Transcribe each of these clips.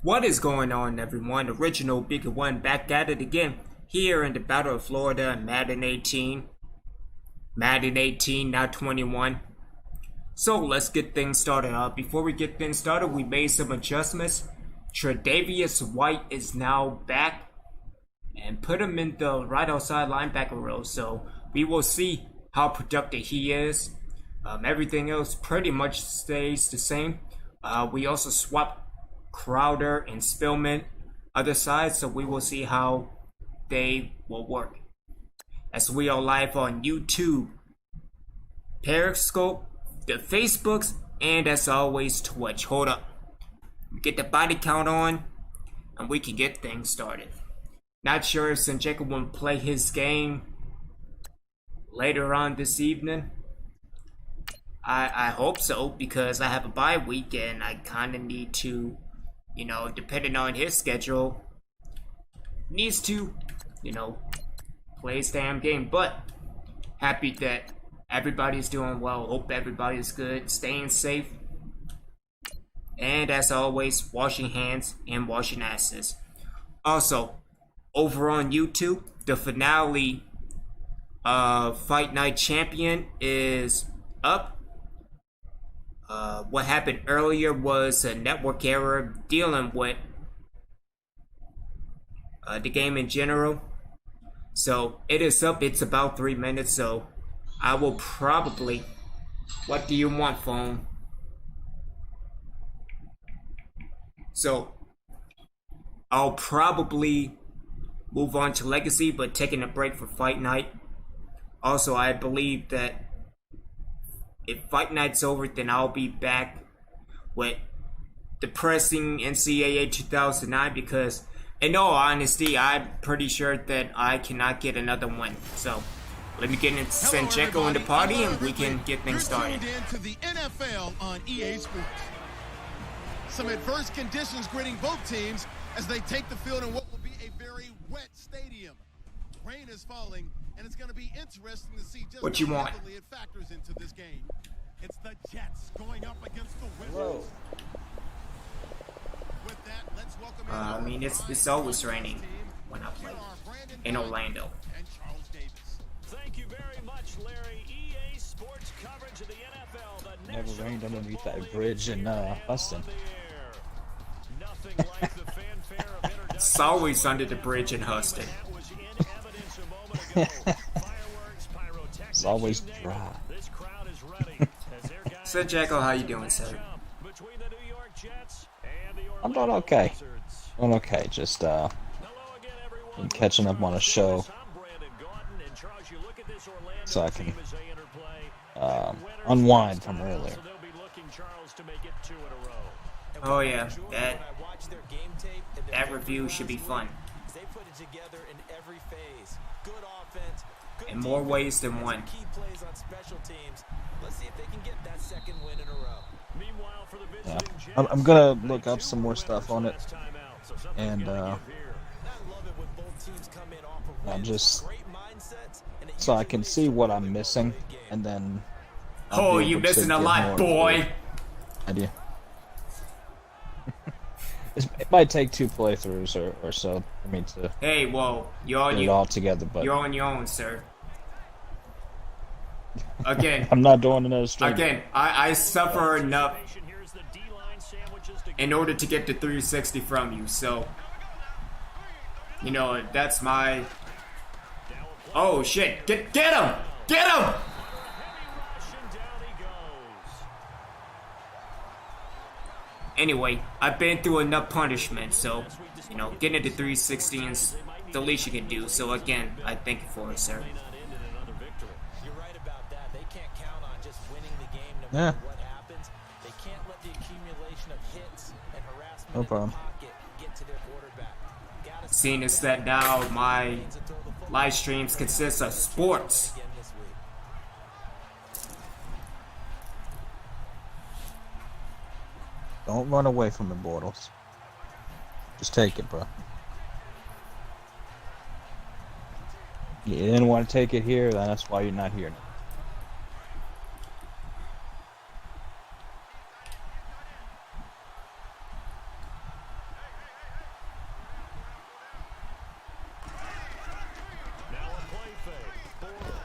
What is going on, everyone? Original Bigger One back at it again here in the Battle of Florida, Madden 18. Madden 18, not 21. So let's get things started. Before we get things started, we made some adjustments. Tre'Davious White is now back and put him in the right outside linebacker role. So we will see how productive he is. Everything else pretty much stays the same. We also swapped Crowder and Spillman other side, so we will see how they will work. As we are live on YouTube, Periscope, the Facebooks, and as always Twitch. Hold up, get the body count on and we can get things started. Not sure if Sanjeka will play his game later on this evening. I hope so, because I have a bye week and I kind of need to, depending on his schedule, needs to, play his damn game. But happy that everybody's doing well. Hope everybody's good, staying safe. And as always, washing hands and washing asses. Also, over on YouTube, the finale of Fight Night Champion is up. What happened earlier was a network error dealing with the game in general. So it is up. It's about 3 minutes. So I will probably... What do you want, phone? So I'll probably move on to Legacy, but taking a break for Fight Night. Also, I believe that if Fight Night's over, then I'll be back with depressing NCAA 2009, because in all honesty, I'm pretty sure that I cannot get another one. So let me get into Sanjeka in the party and we can get things started. You're tuned in to the NFL on EA Sports. Some adverse conditions greeting both teams as they take the field in what will be a very wet stadium. Rain is falling, and it's going to be interesting to see just what you want. It factors into this game. It's the Jets going up against the Wizards. With that, let's welcome I mean, it's always raining when I play in Orlando. And Charles Davis. Thank you very much, Larry. EA Sports coverage of the NFL. The Never rained underneath that bridge in Austin. Nothing like the fanfare of introduction. It's always under the bridge in Houston. It's always dry. So, Jacko, how you doing, sir? I'm doing okay. Doing okay. Just been catching up on a show so I can unwind from earlier. Oh yeah, that review should be fun. In more ways than one. Yeah, I'm gonna look up some more stuff on it, and just so I can see what I'm missing, and then. Oh, you missing a lot, boy. Idea. It might take 2 playthroughs or so for me to. Hey, whoa, get it all together, but you're on your own, sir. Again, I'm not doing another stream. Again, I suffer enough in order to get the 360 from you, so that's my. Oh shit! Get him! Get him! Anyway, I've been through enough punishment, so getting the 360 is the least you can do. So again, I thank you for it, sir. Yeah. No problem. Seeing as that now my live streams consist of sports. Don't run away from the Bortles. Just take it, bro. You didn't want to take it here, then that's why you're not here now.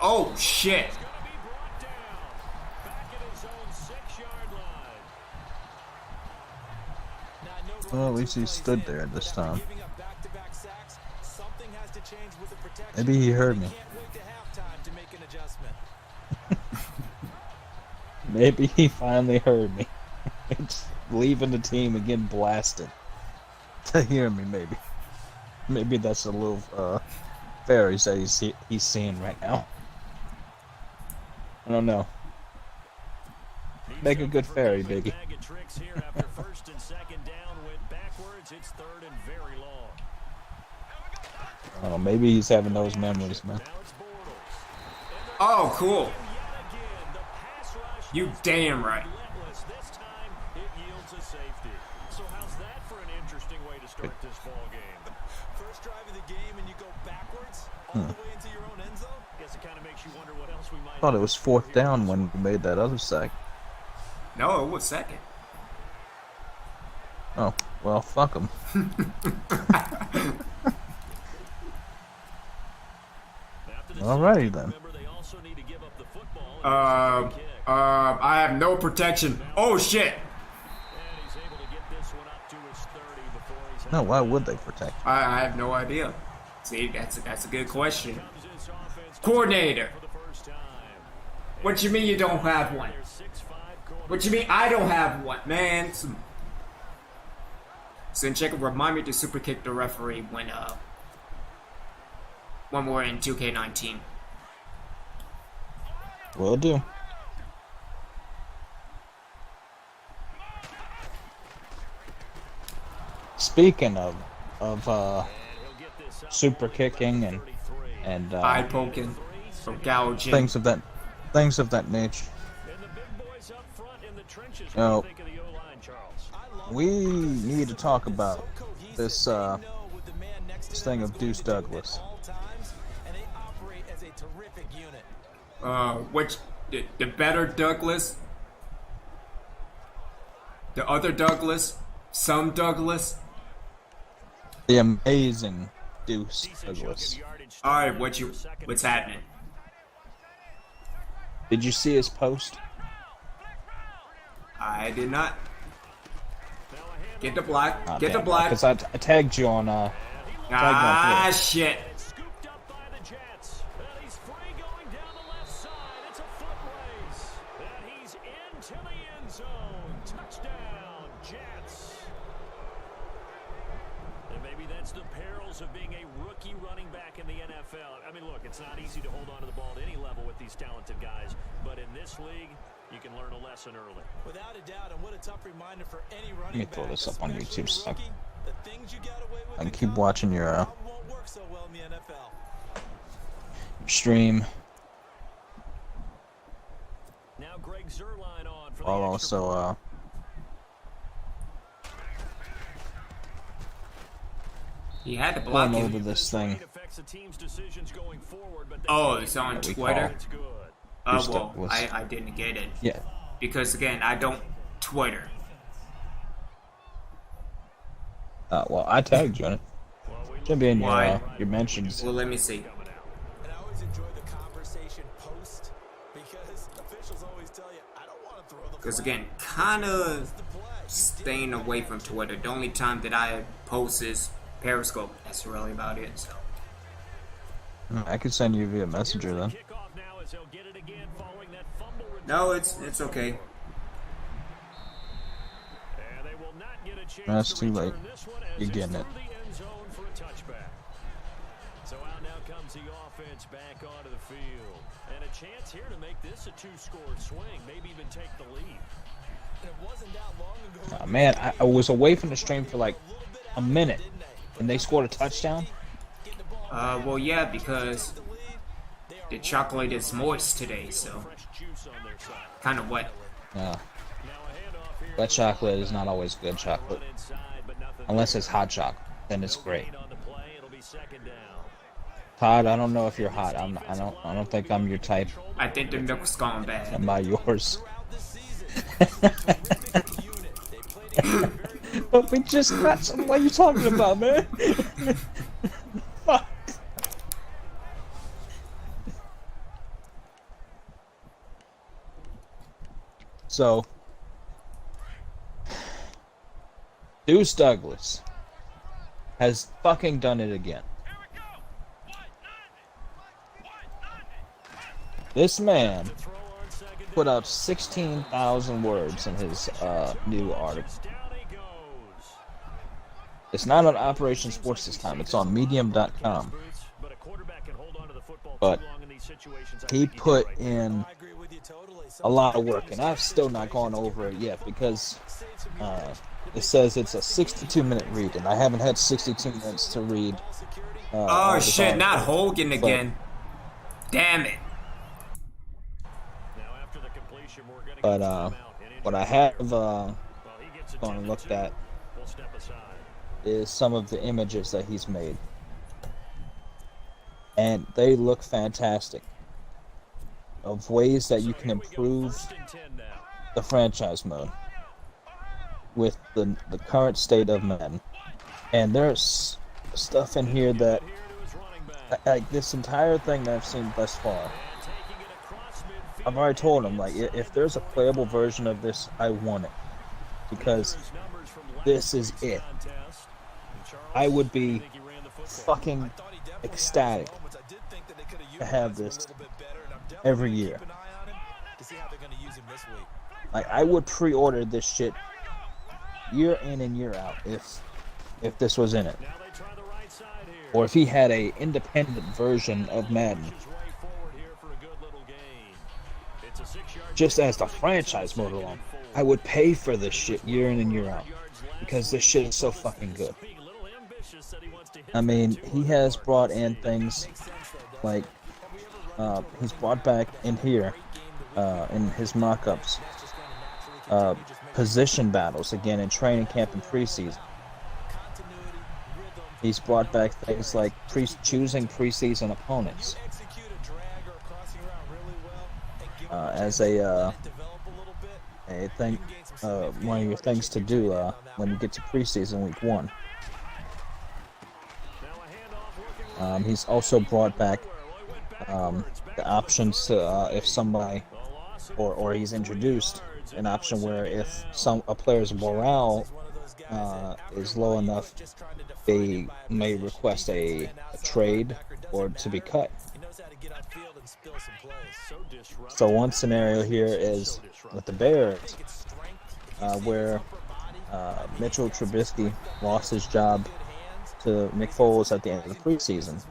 Oh shit! Going to be brought down. Back at his own 6-yard line. Well, at least he stood there this time. Maybe he heard me. Maybe he finally heard me. It's leaving the team and getting blasted. To hear me, maybe. Maybe that's a little fairies that he's seeing right now. I don't know. Make a good fairy, Biggie. Oh, maybe he's having those memories, man. Oh, cool. You damn right. This time it yields a safety. So how's that for an interesting way to start this ball game? First drive of the game and you go backwards all the way into your own end zone? Guess it kind of makes you wonder what else we might. I thought it was 4th down when we made that other sack. No, it was second. Oh, well, fuck him. Alrighty then. I have no protection. Oh shit! No, why would they protect? I have no idea. See, that's a good question. Coordinator. What you mean you don't have one? What you mean I don't have one, man? Sinchek, remind me to super kick the referee when we're in 2K19. Will do. Speaking of super kicking and eye poking, or gouging, things of that nature. Now, we need to talk about this thing of Deuce Douglas. Which the better Douglas, the other Douglas, some Douglas. The amazing Deuce Douglas. All right, what's happening? Did you see his post? I did not. Get the block. Get the block. Because I tagged you on. Shit. Scooped up by the Jets. And he's free going down the left side. It's a foot race. And he's into the end zone. Touchdown, Jets. And maybe that's the perils of being a rookie running back in the NFL. I mean, look, it's not easy to hold on to the ball at any level with these talented guys. But in this league, you can learn a lesson early. Without a doubt, and what a tough reminder for any running back. Let me throw this up on YouTube so the things you got away with I can keep watching your won't work so well in the NFL. stream. Now Greg Zuerlein on for the I'll also He had to block going him. over this thing. Oh, it's on Twitter. Well, Douglas. I didn't get it. Yeah. Because again, I don't Twitter. Well, I tagged you in it. Should be in your mentions. Well, let me see. And I always enjoy the conversation post because officials always tell you, I don't want to throw the Because again, kind of staying away from Twitter. The only time that I post is Periscope. That's really about it. So. I could send you via Messenger then. No, it's okay. That's too late. You're getting it. So out now comes the offense back onto the field. And a chance here to make this a two-score swing, maybe even take the lead. And it wasn't that long ago. Man, I was away from the stream for like a minute, and they scored a touchdown. Well, yeah, because the chocolate is moist today, so kind of wet. Wet chocolate is not always good chocolate, unless it's hot chocolate. Then it's great. Todd, I don't know if you're hot. I don't think I'm your type. I think the milk's gone bad. Am I yours? But we just got some. What are you talking about, man? Fuck. So, Deuce Douglas has fucking done it again. This man put out 16,000 words in his new article. It's not on Operation Sports this time. It's on Medium.com. But he put in a lot of work, and I've still not gone over it yet because it says it's a 62-minute read, and I haven't had 62 minutes to read. Oh shit! Not Hogan again. Damn it. But what I have gone and looked at is some of the images that he's made, and they look fantastic. Of ways that you can improve the franchise mode with the current state of Madden. And there's stuff in here that, like this entire thing that I've seen thus far, I've already told him, like, if there's a playable version of this, I want it. Because this is it. I would be fucking ecstatic to have this every year. Like, I would pre-order this shit year in and year out if this was in it. Or if he had a independent version of Madden. Just as the franchise mode alone, I would pay for this shit year in and year out. Because this shit is so fucking good. I mean, he has brought in things like he's brought back in here in his mock-ups position battles again in training camp and preseason. He's brought back things like choosing preseason opponents as a thing, one of your things to do when you get to preseason week 1. He's also brought back the options to if somebody or he's introduced an option where if a player's morale is low enough, they may request a trade or to be cut. So one scenario here is with the Bears, where Mitchell Trubisky lost his job to Nick Foles at the end of the preseason.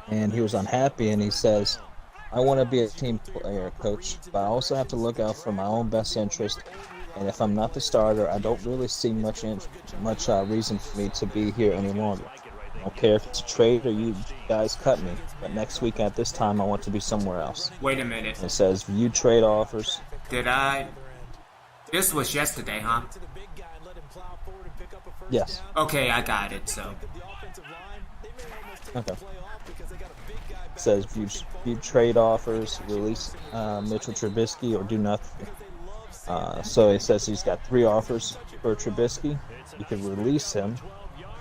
And he was unhappy, and he says, I want to be a team player, coach, but I also have to look out for my own best interest. And if I'm not the starter, I don't really see much reason for me to be here any longer. I don't care if it's a trade or you guys cut me, but next week at this time, I want to be somewhere else. Wait a minute. It says view trade offers. Did I? This was yesterday, huh? Yes. Okay, I got it, so. Okay. It says view trade offers, release Mitchell Trubisky, or do nothing. So it says he's got 3 offers for Trubisky. You can release him.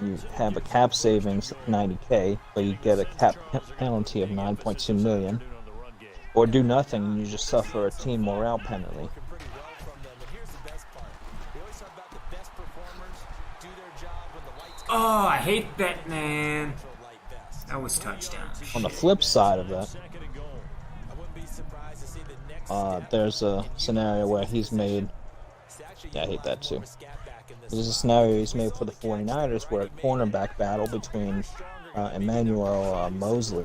You have a cap savings of $90K, but you get a cap penalty of $9.2 million. Or do nothing, and you just suffer a team morale penalty. Oh, I hate that, man. That was touchdown. On the flip side of that, there's a scenario where he's made... Yeah, I hate that too. There's a scenario he's made for the 49ers where a cornerback battle between Emmanuel Mosley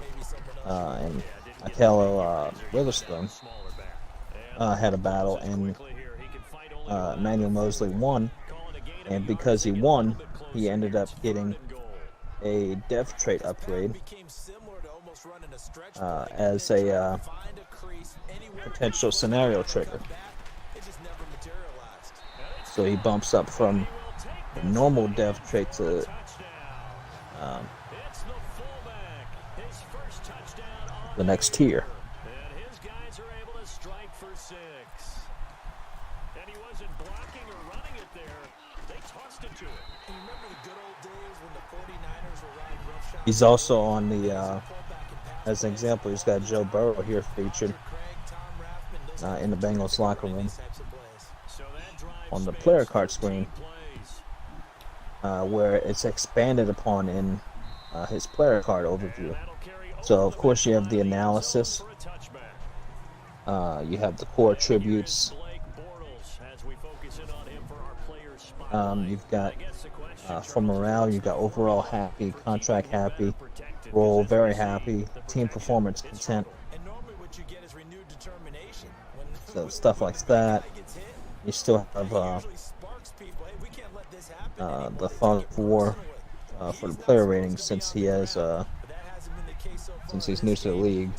and Akello Witherspoon had a battle, and Emmanuel Mosley won. And because he won, he ended up getting a dev trait upgrade as a potential scenario trigger. So he bumps up from normal dev trait to the next tier. He's also on the, as an example, he's got Joe Burrow here featured. in the Bengals locker room on the player card screen, where it's expanded upon in his player card overview. So, of course, you have the analysis. You have the core attributes. You've got for morale, you've got overall happy, contract happy, role very happy, team performance content. So stuff like that. You still have the fun for the player ratings since he has since he's new to the league,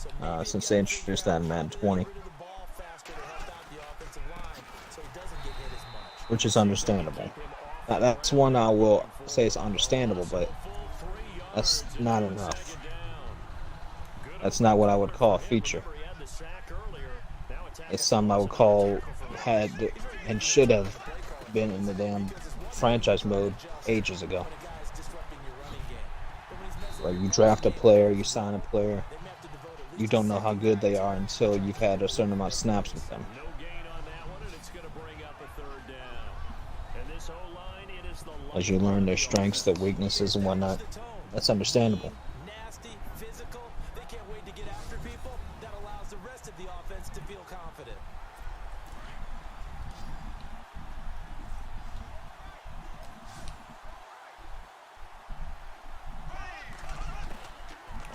since they introduced that in Madden 20, which is understandable. That's one I will say is understandable, but that's not enough. That's not what I would call a feature. It's something I would call had and should have been in the damn franchise mode ages ago. Like, you draft a player, you sign a player, you don't know how good they are until you've had a certain amount of snaps with them. As you learn their strengths, their weaknesses, and whatnot, that's understandable. Nasty, physical, they can't wait to get after people. That allows the rest of the offense to feel confident.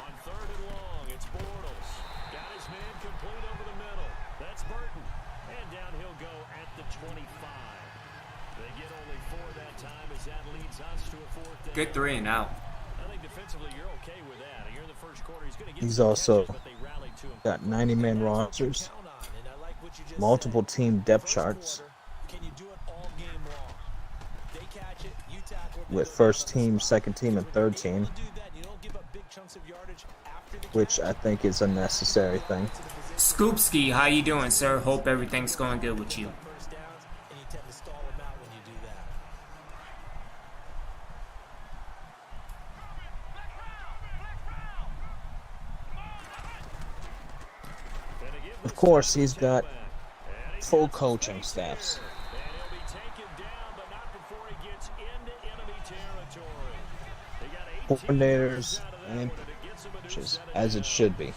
On 3rd and long, it's Bortles. Got his man complete over the middle. That's Burton. And down he'll go at the 25. They get only 4 that time as that leads us to a 4th down. Good 3 and out. I think defensively you're okay with that. You're in the first quarter. He's going to get He's some also catches, but they rallied to him. got 90-man rosters, multiple team depth charts, Can you do it all game long? They catch it, you tackle it, with first team, second team, and third team, do that. You don't give up big chunks of yardage after the which I think is a necessary thing. Scoopski, how you doing, sir? Hope everything's going good with you. first downs, and you tend to stall them out when you do that. Of course, he's got full coaching staffs, And he'll be taken down, but not before he gets into enemy territory. They got 18 coordinators, and and it gets him a new coaches, set of as it should be, Well,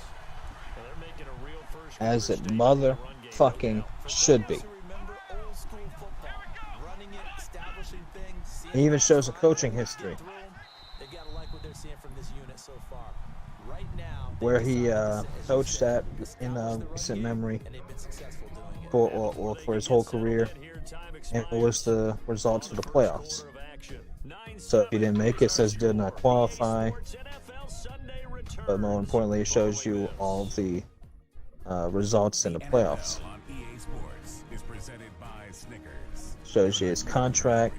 they're making a real first as it quarter statement in the run game. motherfucking should be. Remember old school football, running it, establishing things. He even shows a coaching history They gotta like what they're seeing from this unit so far. Right now, where he coached at in recent memory and they've been successful doing it. for his whole career, and what was the results for the playoffs. So if he didn't make it, it says did not qualify, but more importantly, it shows you all the results in the playoffs. on EA Sports is presented by Snickers. Shows you his contract,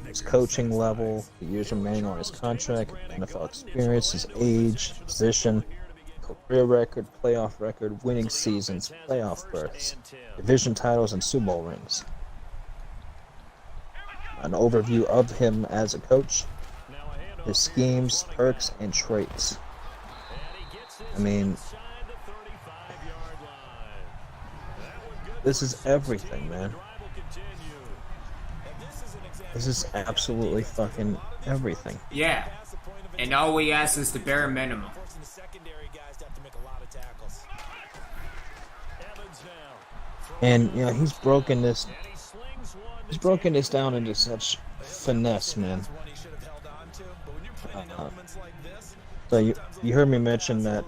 his coaching level, the years remaining on his contract, NFL experience, his age, position, career record, playoff record, winning seasons, playoff berths, division titles, and Super Bowl rings. An overview of him as a coach, his schemes, perks, and traits. I mean, this is everything, man. This is absolutely fucking everything. Yeah. And all we ask is the bare minimum. Forcing the secondary guys to have to make a lot of tackles. Evans now. And you know, he's broken this down into such finesse, man. One he should have held on to, but when you're putting in elements like this, So you heard me mention that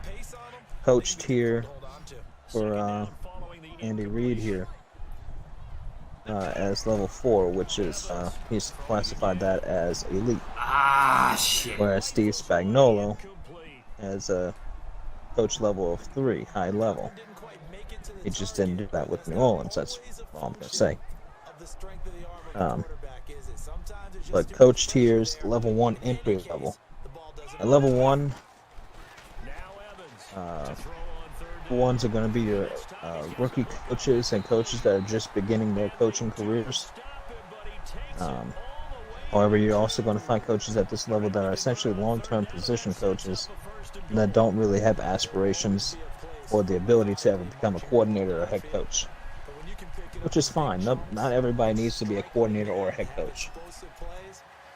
pace on him, coach tier hold on to. for Andy Reid here as level 4, which is he's classified that as elite, Ah, shit. whereas Steve Spagnuolo has a coach level of 3, high level. He just didn't do that with New Orleans. That's all I'm gonna say. Of the strength of the arm of the quarterback is it sometimes it's But just coach tiers, level 1 entry level. the ball doesn't At level 1, now Evans ones are going to be your rookie coaches and coaches that are just beginning their coaching careers. However, you're also going to find coaches at this level that are essentially long-term position coaches that don't really have aspirations or the ability to ever become a coordinator or a head coach, which is fine. Not everybody needs to be a coordinator or a head coach.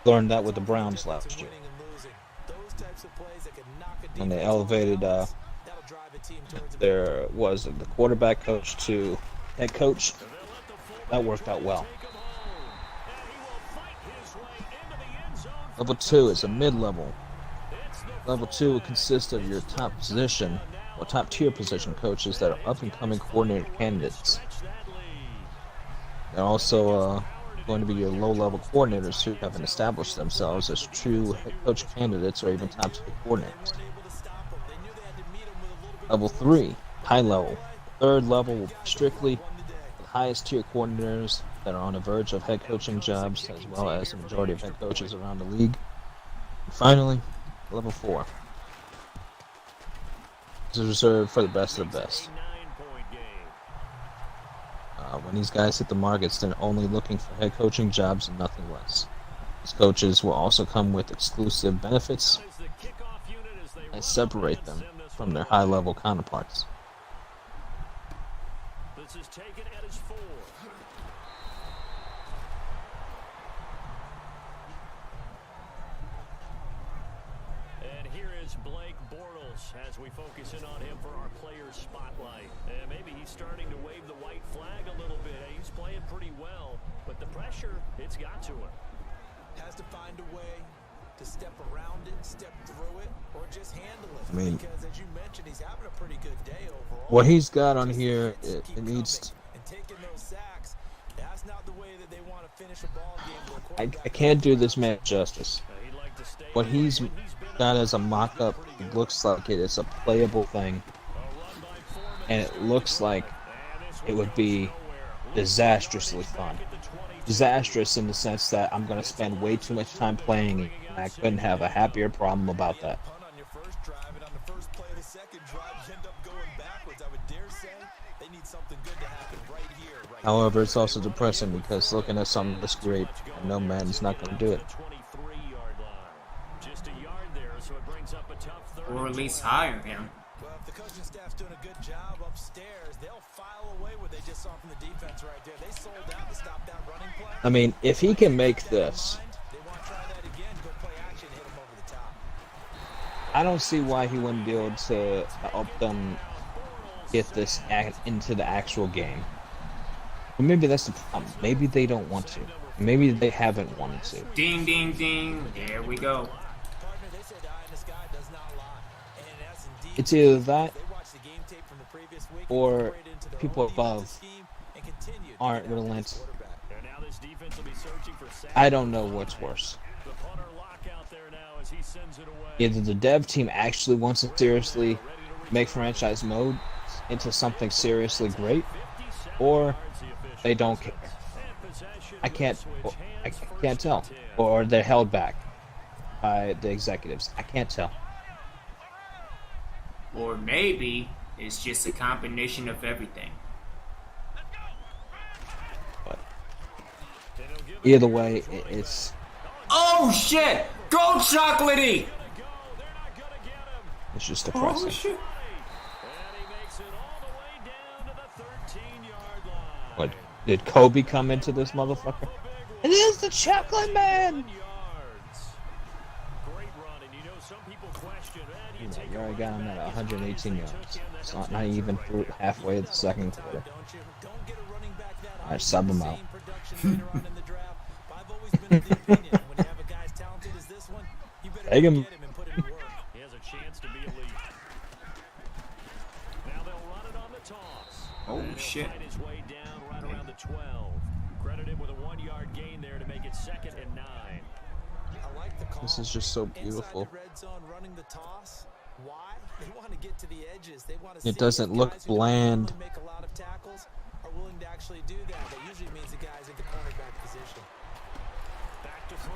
Learned that with the Browns last year when they elevated the quarterback coach to head coach. That worked out well. Level 2 is a mid-level. Level 2 will consist of your top position or top tier position coaches that are up-and-coming coordinator candidates. They're also going to be your low-level coordinators who haven't established themselves as true head coach candidates or even top tier coordinators. Level 3, high level. Third level will be strictly the highest tier coordinators that are on the verge of head coaching jobs, as well as the majority of head coaches around the league. And finally, level 4. This is reserved for the best of the best. When these guys hit the markets, they're only looking for head coaching jobs and nothing less. These coaches will also come with exclusive benefits and separate them from their high-level counterparts. This is taken at his 4. And here is Blake Bortles as we focus in on him for our players spotlight. And maybe he's starting to wave the white flag a little bit. He's playing pretty well, but the pressure, it's got to him. Has to find a way to step around it, step through it, or just handle it. I mean, because as you mentioned, he's having a pretty good day overall. What he's got on here, it needs. And taking those sacks, that's not the way that they want to finish a ball game. I can't do this man justice. What he's got as a mock-up, it looks like it is a playable thing, and it looks like it would be disastrously fun. Disastrous in the sense that I'm going to spend way too much time playing it, and I couldn't have a happier problem about that. However, it's also depressing because looking at something this great, I know Madden's not going to do it. Or at least hire him. Well, if the coaching staff's doing a good job upstairs, they'll file away what they just saw from the defense right there. They sold out to stop that running play. I mean, if he can make this, They want to try that again, go play action, hit him over the top. I don't see why he wouldn't be able to help them get this into the actual game. But maybe that's the problem. Maybe they don't want to. Maybe they haven't wanted to. Ding, ding, ding. There we go. Partner, they said the eye in the sky does not lie. And that's indeed. It's either that They watched the game tape from the previous week, or incorporated into their people own above defensive scheme, and continued to aren't get after the relenting. quarterback. And now this defense will be searching for sacks. I don't know what's worse. The punter lock out there now as he sends it away. Either the dev team actually wants to seriously make franchise mode into something seriously great, or they don't care. I can't tell. Or they're held back by the executives. I can't tell. Or maybe it's just a combination of everything. But either way, it's Oh shit! Go chocolatey! just depressing. Oh shit! And he makes it all the way down to the 13-yard line. What, did Kobe come into this motherfucker? It is the Chocolate Man! Yards. Great run, and you know some people question, do you take You a already running got him back at as 118 they took yards. him? It's That's not even through halfway of the second quarter. Don't get a running back that Alright, sub him out. production later on in the draft. But I've always been of the opinion when you have a guy as talented as this one, you better Take him. get him and put him to work. He has a chance to be elite. Now they'll run it on the toss. Oh, And he'll shit. fight his way down right around the 12. Credit him with a 1-yard gain there to make it 2nd and 9. I like the call. This is just so beautiful. Inside the red zone running the toss. Why? They want to get to the edges. They want to It see doesn't if look guys who don't bland. normally make a lot of tackles are willing to actually do that. That usually means the guy's in the cornerback position. Back to throw.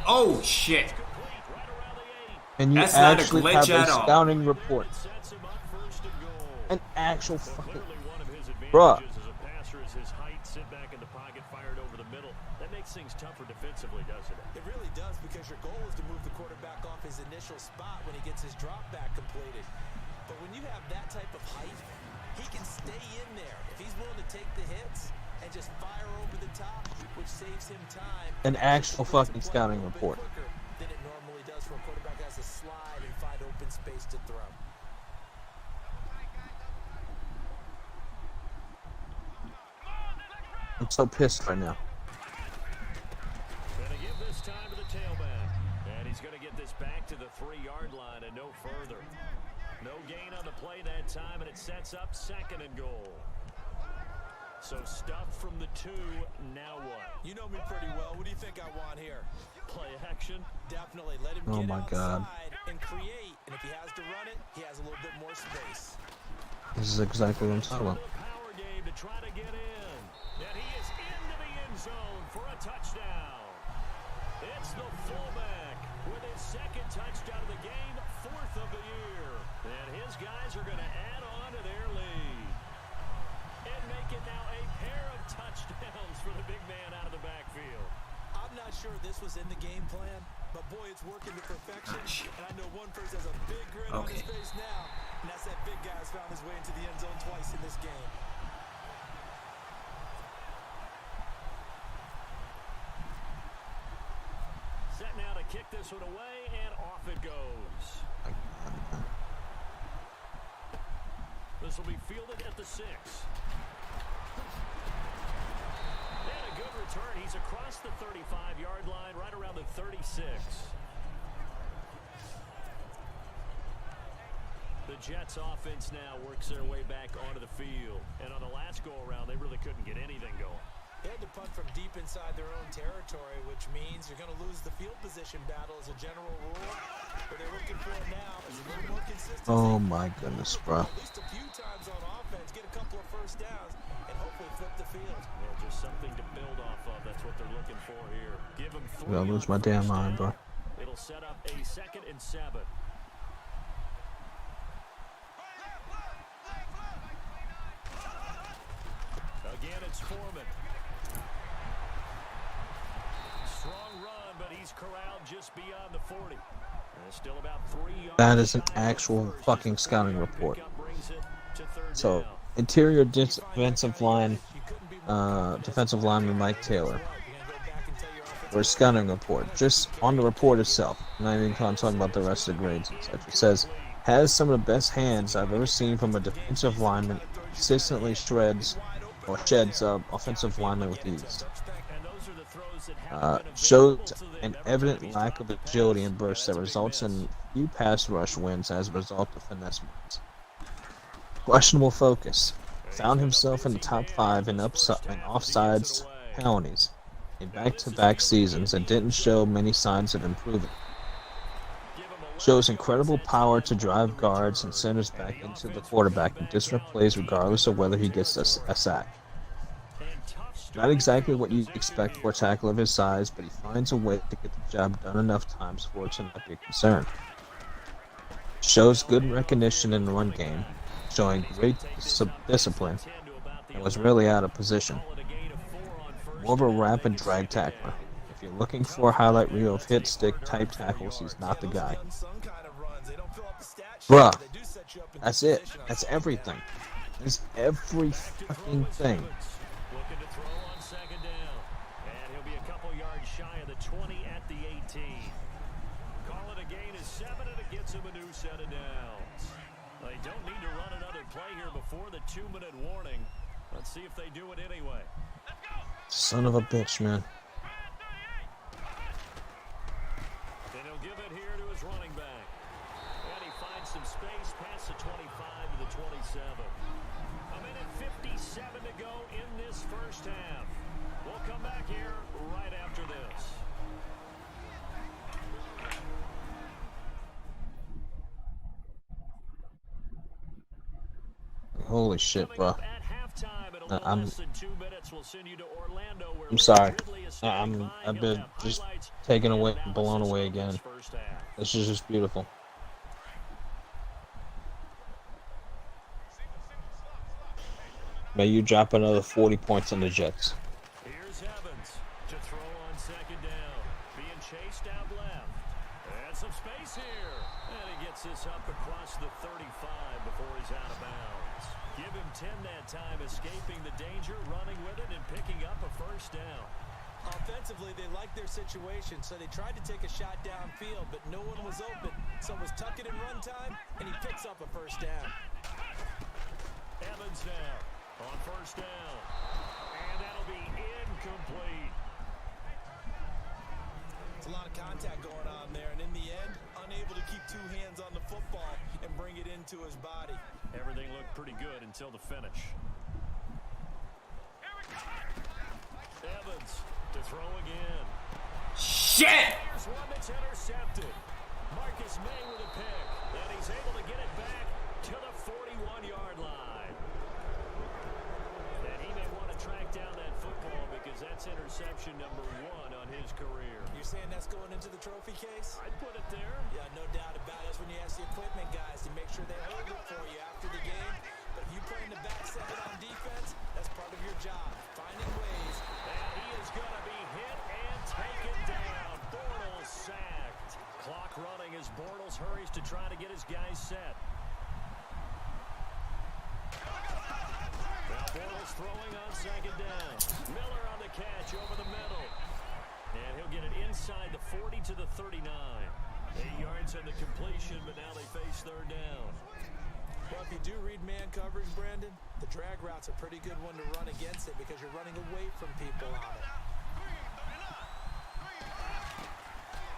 Oh shit! Complete right around the 8. And you That's not a actually glitch have a at all. scouting report. Sets him up 1st and goal. An actual fucking... Clearly one of his Bruh. advantages as a passer is his height, sit back in the pocket, fired over the middle. That makes things tougher defensively, doesn't it? It really does because your goal is to move the quarterback off his initial spot when he gets his drop back completed. But when you have that type of height, he can stay in there. If he's willing to take the hits and just fire over the top, which saves him time. An actual fucking scouting report. Than it normally does for a quarterback that has to slide and find open space to throw. I'm so pissed right now. Gonna give this time to the tailback. And he's gonna get this back to the 3-yard line and no further. No gain on the play that time, and it sets up 2nd and goal. So stuff from the 2, now what? You know me pretty well. What do you think I want here? Play action? Definitely. Let him Oh get my outside God. and create. And if he has to run it, he has a little bit more space. This is exactly what I'm talking about. Power game to try to get in. And he is into the end zone for a touchdown. It's the fullback with his 2nd touchdown of the game, 4th of the year. And his guys are going to add on to their lead. And make it now a pair of touchdowns for the big man out of the backfield. I'm not sure this was in the game plan, but boy, it's working to perfection. And I know one person has a big grin on his face now, and that's that big guy's found his way into the end zone twice in this game. Set now to kick this one away, and off it goes. This will be fielded at the 6. And a good return. He's across the 35-yard line, right around the 36. The Jets offense now works their way back onto the field. And on the last go-around, they really couldn't get anything going. They had to punt from deep inside their own territory, which means you're going to lose the field position battle as a general rule. What they're looking for now is a little more consistency. Oh my goodness, bro. At least a few times on offense, get a couple of first downs, and hopefully flip the field. Well, just something to build off of. That's what they're looking for here. Give them 3 I'm gonna lose my damn mind, bro. It'll set up a 2nd and 7. Again, it's Foreman. Strong run, but he's corralled just beyond the 40. Still about 3 yards. That is an actual fucking scouting report. So, interior defensive line, defensive lineman Mike Taylor. Or scouting report, just on the report itself. I'm not even talking about the rest of the grades, etc. It says, has some of the best hands I've ever seen from a defensive lineman, consistently sheds offensive lineman with ease. Shows an evident lack of agility and burst that results in few pass rush wins as a result of finesse moves. Questionable focus. Found himself in the top 5 in offsides penalties in back-to-back seasons and didn't show many signs of improving. Shows incredible power to drive guards and centers back into the quarterback and disrupt plays regardless of whether he gets a sack. Not exactly what you'd expect for a tackle of his size, but he finds a way to get the job done enough times for it to not be a concern. Shows good recognition in the run game, showing great discipline, and was really out of position. More of a rapid drag tackler. If you're looking for a highlight reel of hit stick type tackles, he's not the guy. Bruh, that's it. That's everything. That's every fucking thing. Looking to throw on 2nd down. And he'll be a couple yards shy of the 20 at the 18. Call it a gain of 7, and it gets him a new set of downs. They don't need to run another play here before the 2-minute warning. Let's see if they do it anyway. Son of a bitch, man. And he'll give it here to his running back. And he finds some space past the 25 to the 27. A minute 57 to go in this first half. We'll come back here right after this. Holy shit, bro. At halftime, in a little I'm less than 2 minutes, we'll send you to Orlando, where I'm sorry. Ridley is standing by. I've He'll been have just highlights taken and away, analysis blown away of again. this first half. This is just beautiful. May you drop another 40 points on the Jets. Here's Evans to throw on 2nd down. Being chased out left. And some space here. And he gets Gets this up across the 35 before he's out of bounds. Give him 10 that time, escaping the danger, running with it, and picking up a first down. Offensively, they liked their situation, so they tried to take a shot downfield, but no one was open. So it was tuck it and run time, and he picks up a first down. Evans now on first down. And that'll be incomplete. It's a lot of contact going on there, and in the end, unable to keep two hands on the football and bring it into his body. Everything looked pretty good until the finish. Evans to throw again. Shit! Here's one that's intercepted. Marcus May with a pick, and he's able to get it back to the 41-yard line. And he may want to track down that football because that's interception number 1 on his career. You're saying that's going into the trophy case? I'd put it there. Yeah, no doubt about it. That's when you ask the equipment guys to make sure they hold it for you after the game. But if you play in the back 7 on defense, that's part of your job, finding ways. And he is going to be hit and taken down. Bortles sacked. Clock running as Bortles hurries to try to get his guys set. Now Bortles throwing on second down. Miller on the catch over the middle. And he'll get it inside the 40 to the 39. 8 yards on the completion, but now they face third down. Well, if you do read man coverage, Brandon, the drag route's a pretty good one to run against it because you're running away from people on it.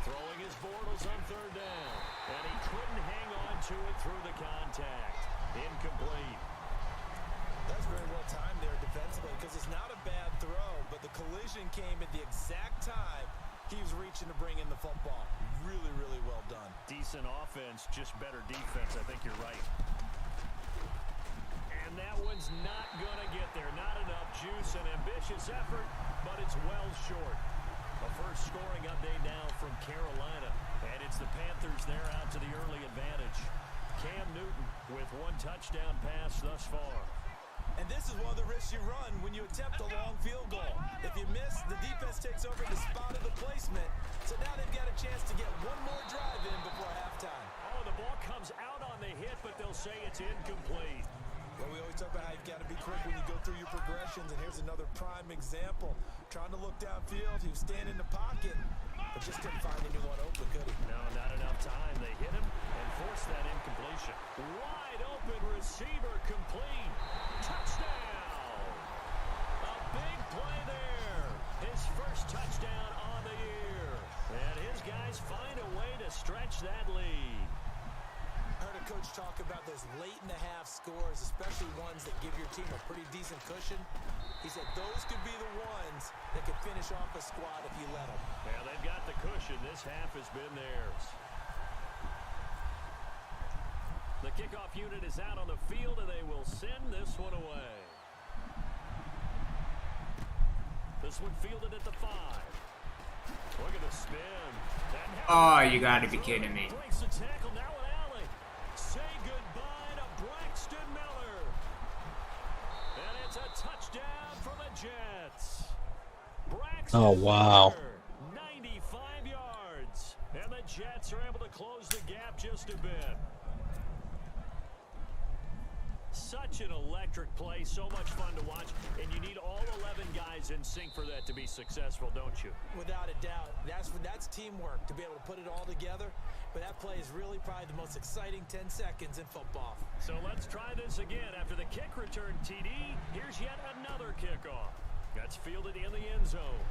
Throwing his Bortles on third down. And he couldn't hang on to it through the contact. Incomplete. That's very well timed there defensively because it's not a bad throw, but the collision came at the exact time he was reaching to bring in the football. Really, really well done. Decent offense, just better defense. I think you're right. And that one's not going to get there. Not enough juice. An ambitious effort, but it's well short. A first scoring update now from Carolina. And it's the Panthers there out to the early advantage. Cam Newton with 1 touchdown pass thus far. And this is one of the risks you run when you attempt a long field goal. If you miss, the defense takes over the spot of the placement. So now they've got a chance to get one more drive in before halftime. Oh, the ball comes out on the hit, but they'll say it's incomplete. Well, we always talk about how you've got to be quick when you go through your progressions, and here's another prime example. Trying to look downfield, he was standing in the pocket, but just didn't find anyone open, could he? No, not enough time. They hit him and forced that incompletion. Wide open receiver complete. Touchdown! A big play there. His first touchdown on the year. And his guys find a way to stretch that lead. I heard a coach talk about those late-in-the-half scores, especially ones that give your team a pretty decent cushion. He said those could be the ones that could finish off a squad if you let them. Yeah, they've got the cushion. This half has been theirs. The kickoff unit is out on the field, and they will send this one away. This one fielded at the 5. Look at the spin. Oh, you gotta be kidding me. Breaks the tackle now with Allen. Say goodbye to Braxton Miller. And it's a touchdown for the Jets. Braxton Oh, wow. Miller, 95 yards. And the Jets are able to close the gap just a bit. Such an electric play, so much fun to watch, and you need all 11 guys in sync for that to be successful, don't you? Without a doubt. That's teamwork to be able to put it all together. But that play is really probably the most exciting 10 seconds in football. So let's try this again. After the kick return TD, here's yet another kickoff. That's fielded in the end zone.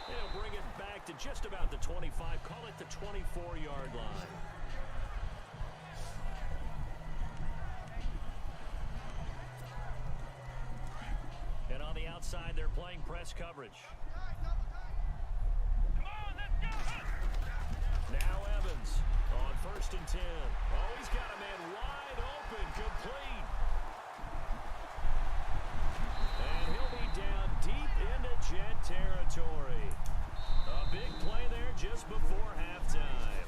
They'll bring it back to just about the 25. Call it the 24-yard line. And on the outside, they're playing press coverage. Now Evans on 1st and 10. Oh, he's got a man wide open, complete. And he'll be down deep into Jet territory. A big play there just before halftime.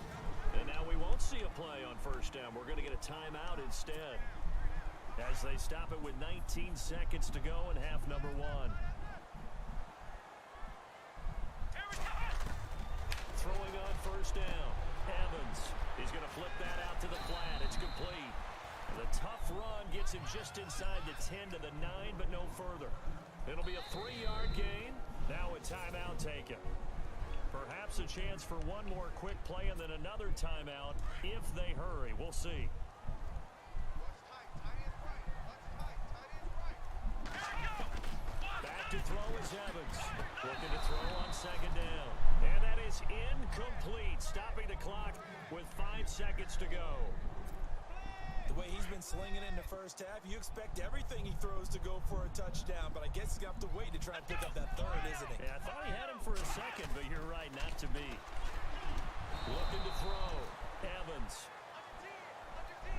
And now we won't see a play on 1st down. We're going to get a timeout instead, as they stop it with 19 seconds to go in half number 1. Throwing on 1st down. Evans. He's going to flip that out to the flat. It's complete. The tough run gets him just inside the 10 to the 9, but no further. It'll be a 3-yard gain. Now a timeout taken. Perhaps a chance for one more quick play and then another timeout if they hurry. We'll see. Back to throw is Evans. Looking to throw on second down. And that is incomplete. Stopping the clock with 5 seconds to go. The way he's been slinging in the first half, you expect everything he throws to go for a touchdown, but I guess he's going to have to wait to try and pick up that third, isn't he? Yeah, I thought he had him for a second, but you're right, not to be. Looking to throw. Evans.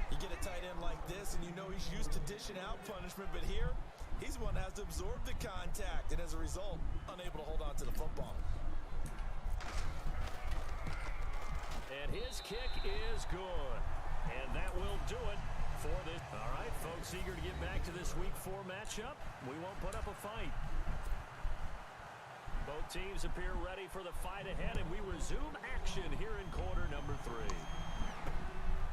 You get a tight end like this, and you know he's used to dishing out punishment, but here, he's the one that has to absorb the contact, and as a result, unable to hold on to the football. And his kick is good. And that will do it for this. All right, folks, eager to get back to this Week 4 matchup. We won't put up a fight. Both teams appear ready for the fight ahead, and we resume action here in quarter number 3.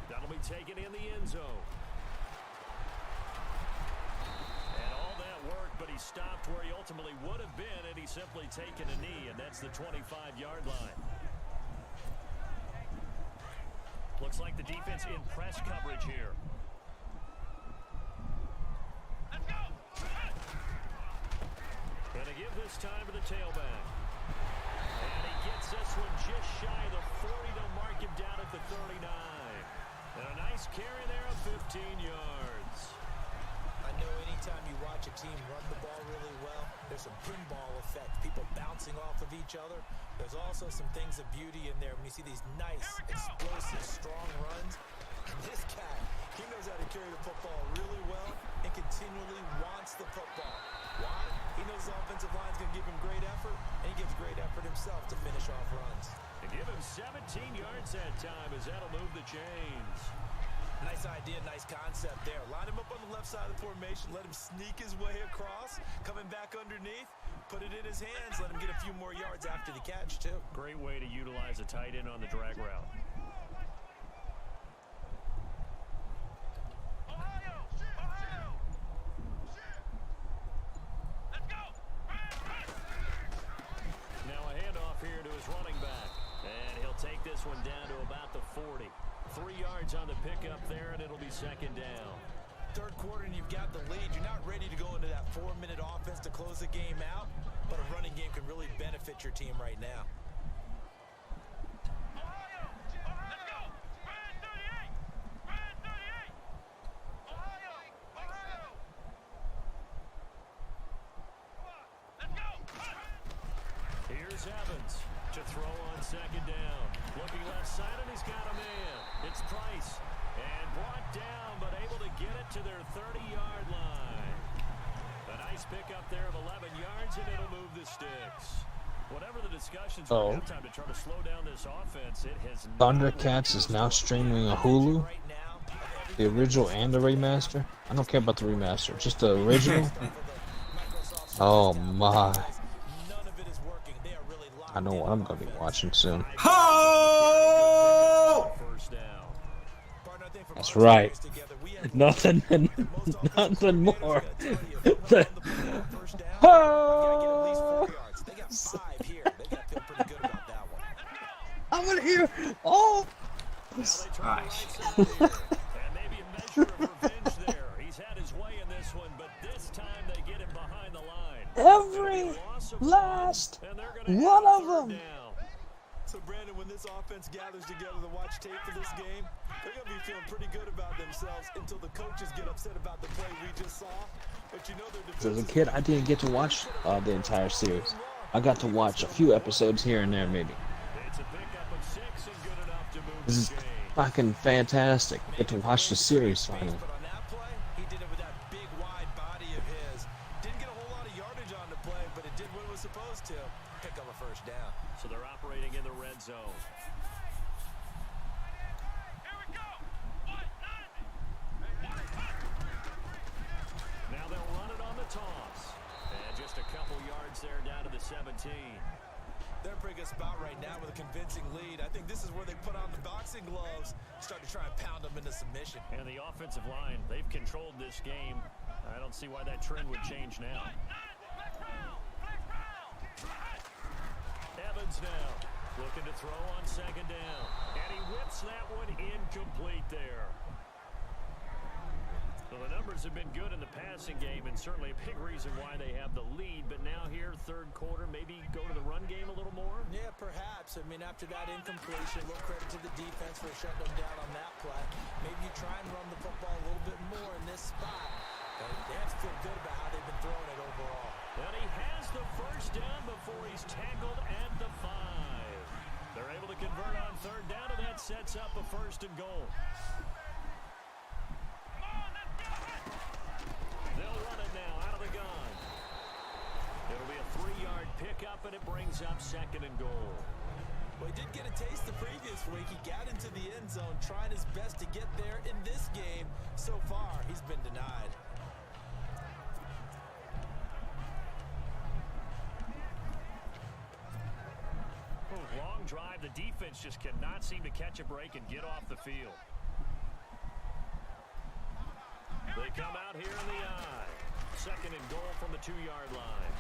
That'll be taken in the end zone. And all that work, but he stopped where he ultimately would have been, and he's simply taken a knee, and that's the 25-yard line. Looks like the defense in press coverage here. Let's go. Gonna give this time to the tailback. And he gets this one just shy of the 40. They'll mark him down at the 39. And a nice carry there of 15 yards. I know anytime you watch a team run the ball really well, there's some pinball effect, people bouncing off of each other. There's also some things of beauty in there when you see these nice, explosive, strong runs. And this guy, he knows how to carry the football really well and continually wants the football. Why? He knows the offensive line's going to give him great effort, and he gives great effort himself to finish off runs. And give him 17 yards that time as that'll move the chains. Nice idea, nice concept there. Line him up on the left side of the formation, let him sneak his way across, coming back underneath, put it in his hands, let him get a few more yards after the catch, too. Great way to utilize a tight end on the drag route. Now a handoff here to his running back, and he'll take this one down to about the 40. 3 yards on the pickup there, and it'll be second down. Third quarter, and you've got the lead. You're not ready to go into that 4-minute offense to close the game out, but a running game can really benefit your team right now. Let's go! Brand 38! Brand 38! Ohio! Ohio! Let's go! Here's Evans to throw on second down. Looking left side, and he's got a man. It's Price. And brought down, but able to get it to their 30-yard line. A nice pickup there of 11 yards, and it'll move the sticks. Whatever the discussions for halftime to try to slow down this offense, it has Thundercats is now streaming on Hulu. The original and the remaster. I don't care about the remaster, just the original. Oh my. I know what I'm going to be watching soon. Ho! That's right. Nothing more. Ho! I'm going to hear all. Gosh. And maybe a measure of revenge there. He's had his way in this one, but this time they get him behind the line. Every last one of them. So, Brandon, when this offense gathers together to watch tape for this game, they're going to be feeling pretty good about themselves until the coaches get upset about the play we just saw. But you know their defense. As a kid, I didn't get to watch the entire series. I got to watch a few episodes here and there, maybe. It's a pickup of 6 and good enough to move This is fucking fantastic. I get to watch the series finally. But on that play, he did it with that big, wide body of his. Didn't get a whole lot of yardage on the play, but it did what it was supposed to. Pick up a first down. So they're operating in the red zone. Here we go. Now they'll run it on the toss. And just a couple yards there down to the 17. They're in a pretty good spot right now with a convincing lead. I think this is where they put on the boxing gloves, start to try and pound them into submission. And the offensive line, they've controlled this game. I don't see why that trend would change now. Evans now looking to throw on second down. And he whips that one incomplete there. Well, the numbers have been good in the passing game, and certainly a big reason why they have the lead. But now here, third quarter, maybe go to the run game a little more? Yeah, perhaps. I mean, after that incompletion, a little credit to the defense for shutting them down on that play. Maybe you try and run the football a little bit more in this spot. But they have to feel good about how they've been throwing it overall. And he has the first down before he's tackled at the 5. They're able to convert on third down, and that sets up a 1st and goal. They'll run it now out of the gun. It'll be a 3-yard pickup, and it brings up 2nd and goal. Well, he did get a taste the previous week. He got into the end zone, trying his best to get there in this game. So far, he's been denied. Long drive. The defense just cannot seem to catch a break and get off the field. They come out here in the eye. 2nd and goal from the 2-yard line.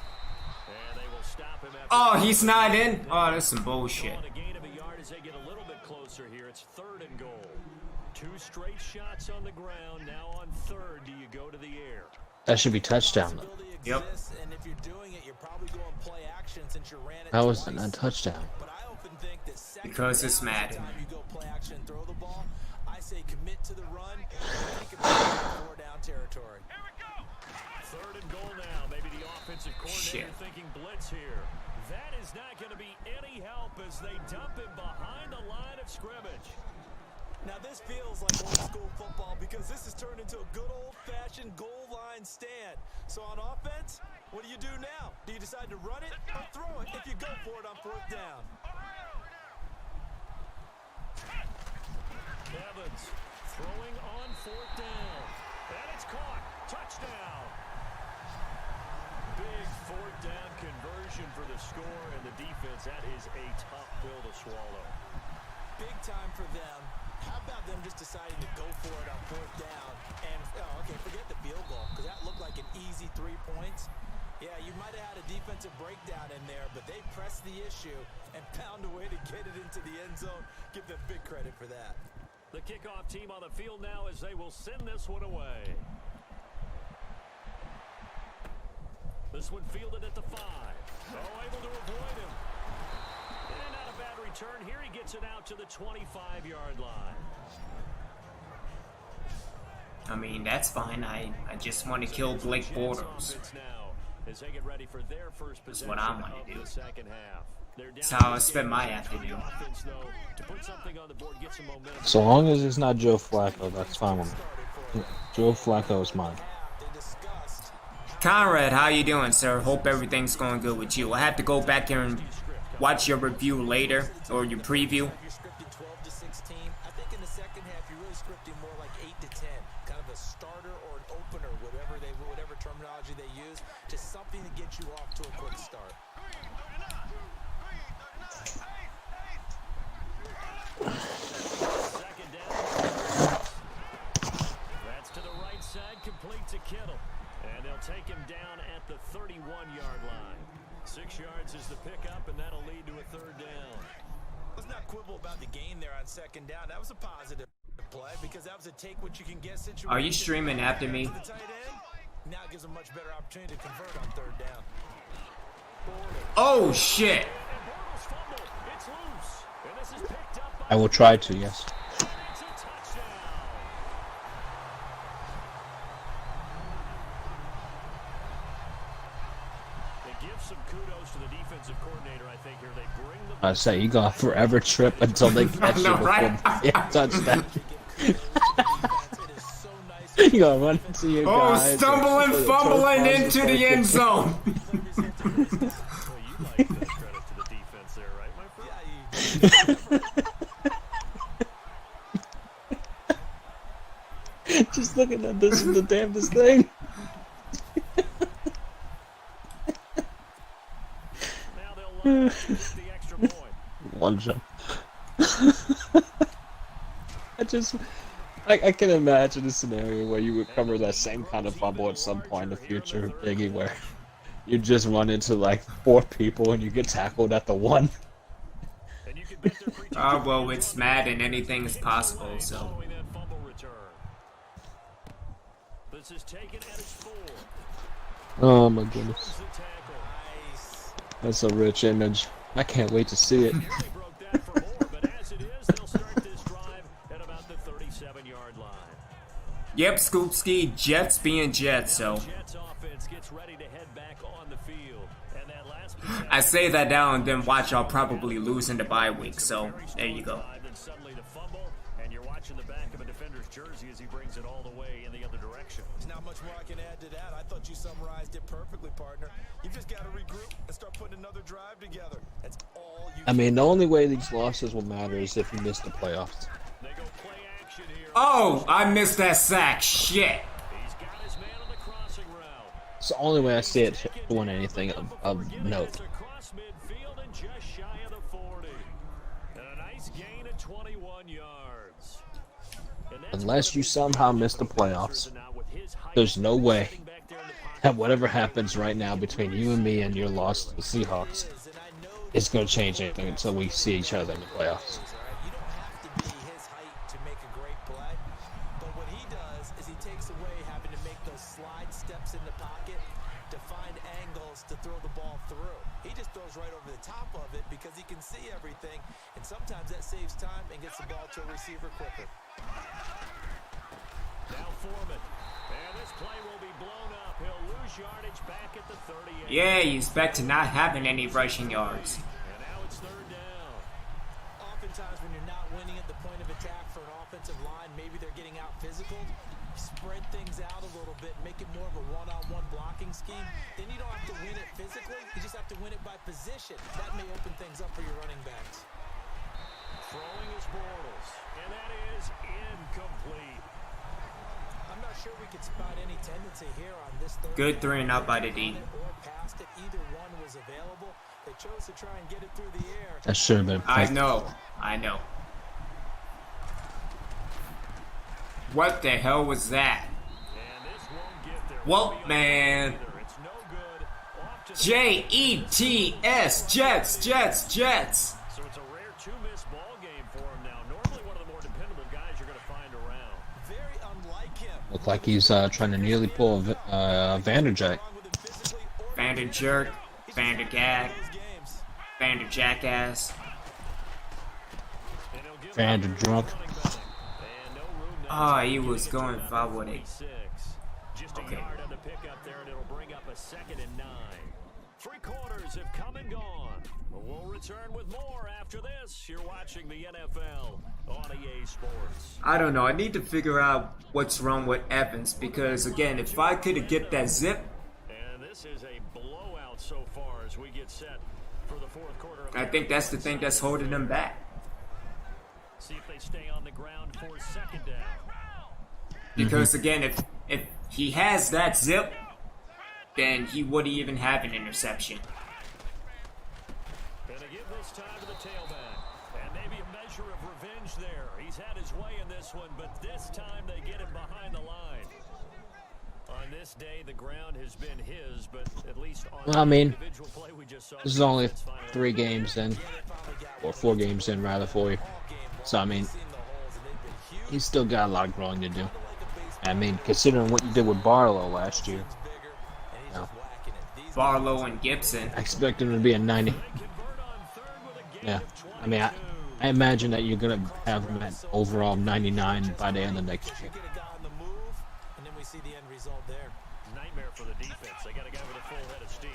And they will stop him after. Oh, he's not in? Oh, that's some bullshit. A gain of a yard as they get a little bit closer here. It's 3rd and goal. 2 straight shots on the ground. Now on 3rd, do you go to the air? That should be touchdown, though. Yep. And if you're doing it, you're probably going play action since you ran it How was twice. it not touchdown? But I often think that second Because it's down is the Madden. time you go play action and throw the ball. I say commit to the run. Take it back 4-down territory. 3rd and goal now. Maybe the offensive coordinator Shit. thinking blitz here. That is not going to be any help as they dump him behind the line of scrimmage. Now this feels like old school football because this has turned into a good old-fashioned goal line stand. So on offense, what do you do now? Do you decide to run it or throw it if you go for it on 4th down? Evans throwing on 4th down. And it's caught. Touchdown. Big 4th down conversion for the score, and the defense, that is a tough pill to swallow. Big time for them. How about them just deciding to go for it on 4th down? And, okay, forget the field goal, because that looked like an easy 3 points. Yeah, you might have had a defensive breakdown in there, but they pressed the issue and found a way to get it into the end zone. Give them big credit for that. The kickoff team on the field now as they will send this one away. This one fielded at the 5. Oh, able to avoid him. And not a bad return. Here he gets it out to the 25-yard line. I mean, that's fine. I just want to kill Blake Bortles. As they get ready for their first That's what I want to do. the second half. That's how I spend my afternoon. So long as it's not Joe Flacco, that's fine with me. Joe Flacco is mine. Conrad, how you doing, sir? Hope everything's going good with you. I have to go back here and watch your review later, or your preview. You're scripting 12 to 16. I think in the second half, you're really scripting more like 8 to 10. Kind of a starter or an opener, whatever terminology they use, just something to get you off to a quick start. Second down. That's to the right side, complete to Kittle. And they'll take him down at the 31-yard line. 6 yards is the pickup, and that'll lead to a 3rd down. Let's not quibble about the gain there on second down. That was a positive play because that was a take what you can get situation. Are you streaming after me? To the tight end. Now it gives them much better opportunity to convert on 3rd down. Oh, shit. I will try to, yes. I say you got a forever trip until they catch you before they touchdown. You gotta run into your guys. Oh, stumbling, fumbling into the end zone. Just looking at this is the damnedest thing. Now they'll line up the One jump. I can imagine a scenario where you would cover that same kind of fumble at some point in the future, Biggie, where you just run into like 4 people and you get tackled at the one. Well, it's Madden. Anything is possible, so. Oh my goodness. That's a rich image. I can't wait to see it. Yep, Scoop Ski, Jets being Jets, so. I say that now and then watch y'all probably lose in the bye week, so there you go. And you're watching the back of a defender's jersey as he brings it all the way in the other direction. There's not much more I can add to that. I thought you summarized it perfectly, partner. You've just got to regroup and start putting another drive together. That's all you I mean, the only way these losses will matter is if you miss the playoffs. They go play action here. Oh, I missed that sack. Shit. He's got his man on the crossing route. It's the only way I see it doing anything of note. Across midfield and just shy of the 40. And a nice gain of 21 yards. Unless you somehow miss the playoffs, there's no way that whatever happens right now between you and me and your loss to the Seahawks is going to change anything until we see each other in the playoffs. You don't have to be his height to make a great play, but what he does is he takes away having to make those slide steps in the pocket to find angles to throw the ball through. He just throws right over the top of it because he can see everything, and sometimes that saves time and gets the ball to a receiver quicker. Now Foreman. And this play will be blown up. He'll lose yardage back at the 38. Yeah, he's back to not having any rushing yards. And now it's third down. Oftentimes when you're not winning at the point of attack for an offensive line, maybe they're getting out physical, spread things out a little bit, make it more of a one-on-one blocking scheme. Then you don't have to win it physically, you just have to win it by position. That may open things up for your running backs. Throwing is Bortles. And that is incomplete. I'm not sure we could spot any tendency here on this third. Good three and out by the D. Or past it. Either one was available. They chose to try and get it through the air. That should have been I picked. know. What the hell was that? And this won't get there. Well, man. It's no good. Off to the Jets, Jets. So it's a rare two-miss ball game for him now. Normally one of the more dependable guys you're going to find around. Very unlike him. Looked like he's trying to nearly pull a Vanderjack. Vanderjerk, Vandergag, Vanderjackass. Vanderdrunk. Oh, he was going forward. Just a Okay. yard on the pickup there, and it'll bring up a 2nd and 9. 3 quarters have come and gone. We'll return with more after this. You're watching the NFL on EA Sports. I don't know. I need to figure out what's wrong with Evans because, again, if I could get that zip, And this is a blowout so far as we get set for the 4th quarter. Of I think that's the thing that's holding them back. See if they stay on the ground for 2nd down. Because, again, if he has that zip, then he wouldn't even have an interception. And they give this time to the tailback. And maybe a measure of revenge there. He's had his way in this one, but this time they get him behind the line. On this day, the ground has been his, but at least on Well, I mean, the individual play we just saw. this is only 3 games in, or 4 games in rather for you. So I mean, he's still got a lot of growing to do. I mean, considering what you did with Barlow last year, you know, Barlow and Gibson. I expect him to be a 90. Yeah, I mean, I imagine that you're gonna have him at overall 99 by the end of next year. Get a guy on the move, and then we see the end result there. Nightmare for the defense. They got a guy with a full head of steam.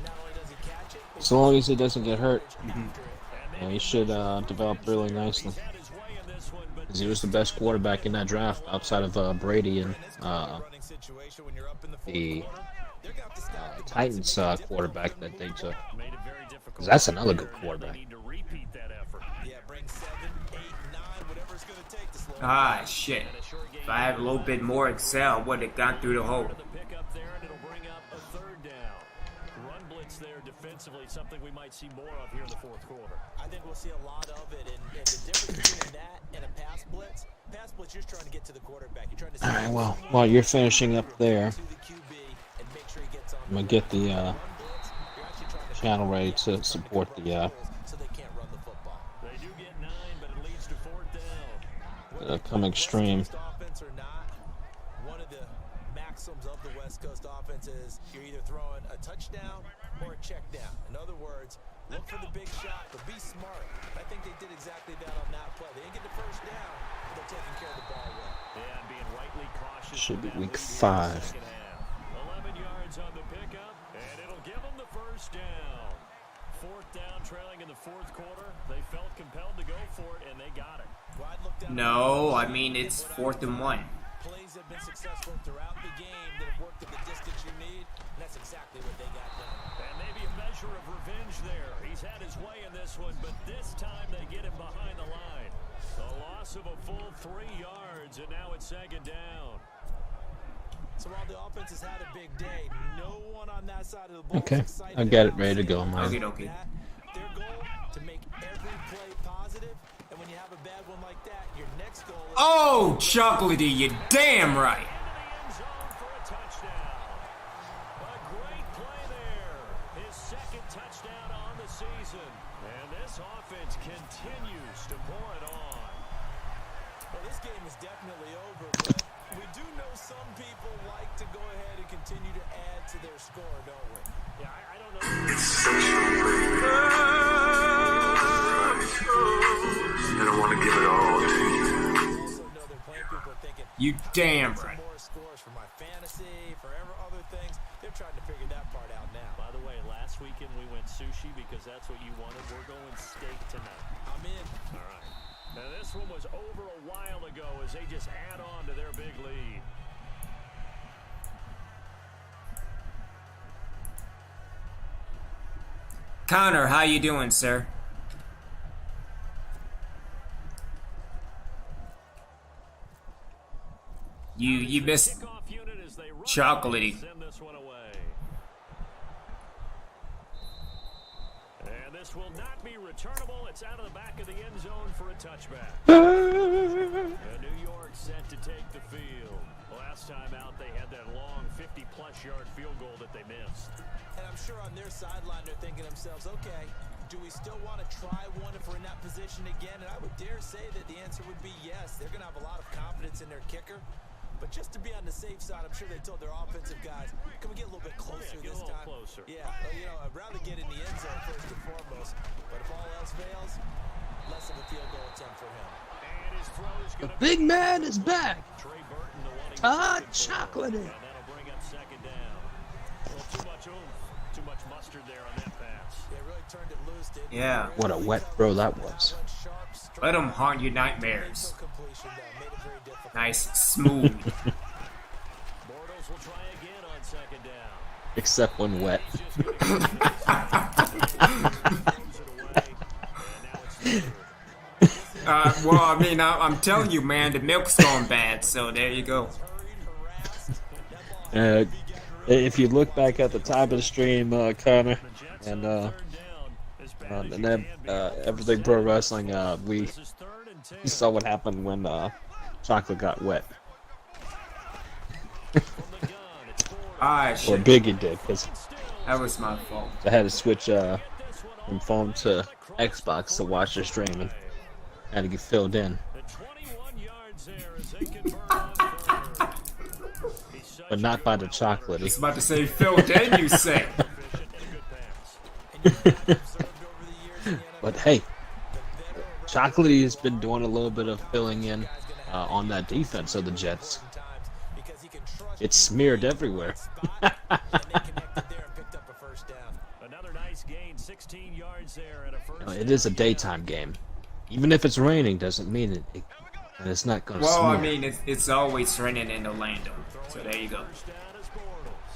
Not only does he catch it, but So long as he doesn't get hurt, after it. yeah, he should develop really nicely. Had his way in this one, but 'Cause he was the best quarterback in that draft outside of Brady and Running situation when you're up in the fourth the quarter, they're gonna have to stop the Titans quarterback that they took. made it very difficult. 'Cause that's another good They quarterback. need to repeat that effort. Yeah, bring 7, 8, 9, whatever it's gonna take to slow Ah, shit. If I had a little bit more Excel, I would have gone through the hole. The pickup there, and it'll bring up a 3rd down. run blitz there defensively, something we might see more of here in the fourth quarter. I think we'll see a lot of it, and the difference between that and a pass blitz, you're just trying to get to the quarterback. You're trying to. All right. Well, while you're finishing up there, To the QB and make sure he gets on I'm gonna get the channel ready to support the so they can't run the football. They do get 9, but it leads to 4th down. coming stream. West Coast offense or not, one of the maxims of the West Coast offense is you're either throwing a touchdown or a check down. In other words, look for the big shot, but be smart. I think they did exactly that on that play. They didn't get the first down, but they're taking care of the ball well. Yeah, and being rightly cautious. Should be with that week lead here in the 5. second half. 11 yards on the pickup, and it'll give them the first down. 4th down, trailing in the fourth quarter. They felt compelled to go for it, and they got it. Well, I'd look down No, I mean it's 4th and 1. plays have been successful throughout the game that have worked at the distance you need, and that's exactly what they got done. And maybe a measure of revenge there. He's had his way in this one, but this time they get him behind the line. A loss of a full 3 yards, and now it's 2nd down. So while the offense has had a big day, no one on that side of the ball Okay, is excited I got it about ready to seeing go, man. Okay. their goal to make every play positive, and when you have a bad one like that, your next goal is Oh, Chocolatey, you damn right. Into the end zone for a touchdown. A great play there. His 2nd touchdown on the season. And this offense continues to pour it on. well, this game is definitely over, but we do know some people like to go ahead and continue to add to their score, don't we? Yeah, I don't know. And I want to give it all to you. Also know they're playing people thinking, You damn some right. more scores for my fantasy, for other things. They're trying to figure that part out now. By the way, last weekend we went sushi because that's what you wanted. We're going steak tonight. I'm in. All right. Now this one was over a while ago as they just add on to their big lead. Connor, how you doing, sir? You missed Kickoff unit as they run Chocolatey. send this one away. And this will not be returnable. It's out of the back of the end zone for a touchback. New York set to take the field. Last time out, they had that long 50-plus yard field goal that they missed. And I'm sure on their sideline they're thinking to themselves, okay, do we still want to try one if we're in that position again? And I would dare say that the answer would be yes. They're going to have a lot of confidence in their kicker. But just to be on the safe side, I'm sure they told their offensive guys, can we get a little bit closer get a this little time? closer. Yeah, well, I'd rather get in the end zone first and foremost. But if all else fails, less of a field goal attempt for him. And his throw is The going to big man is back. Trey Burton, the one he was Todd looking for. Chocolatey. And that'll bring up 2nd down. Well, too much oomph, too much mustard there on that pass. They really turned it loose, didn't they? Yeah. What a wet throw that was. Let them haunt your nightmares. Completion, though, made it very difficult. Nice, smooth. Bortles will try again on 2nd down. Except when wet. Well, I mean, I'm telling you, man, the milk's gone bad. So there you go. If you look back at the top of the stream, Connor, and Everything Pro Wrestling, we saw what happened when chocolate got wet. Ah, Or shit. Biggie did, because That was my fault. I had to switch from phone to Xbox to watch the stream and had to get filled in. The 21 yards there as they convert on 3rd. He's such But not by the chocolate. I was about to say, Phil, then you say. efficient and a good pass. But hey, Chocolate has been doing a little bit of filling in on that defense of the Jets. It's smeared everywhere. Another nice gain, 16 yards there and a first. It is a daytime game. Even if it's raining, doesn't mean it and it's not going to Well, smear. I mean, it's always raining in Orlando. So there you go. First down is Bortles.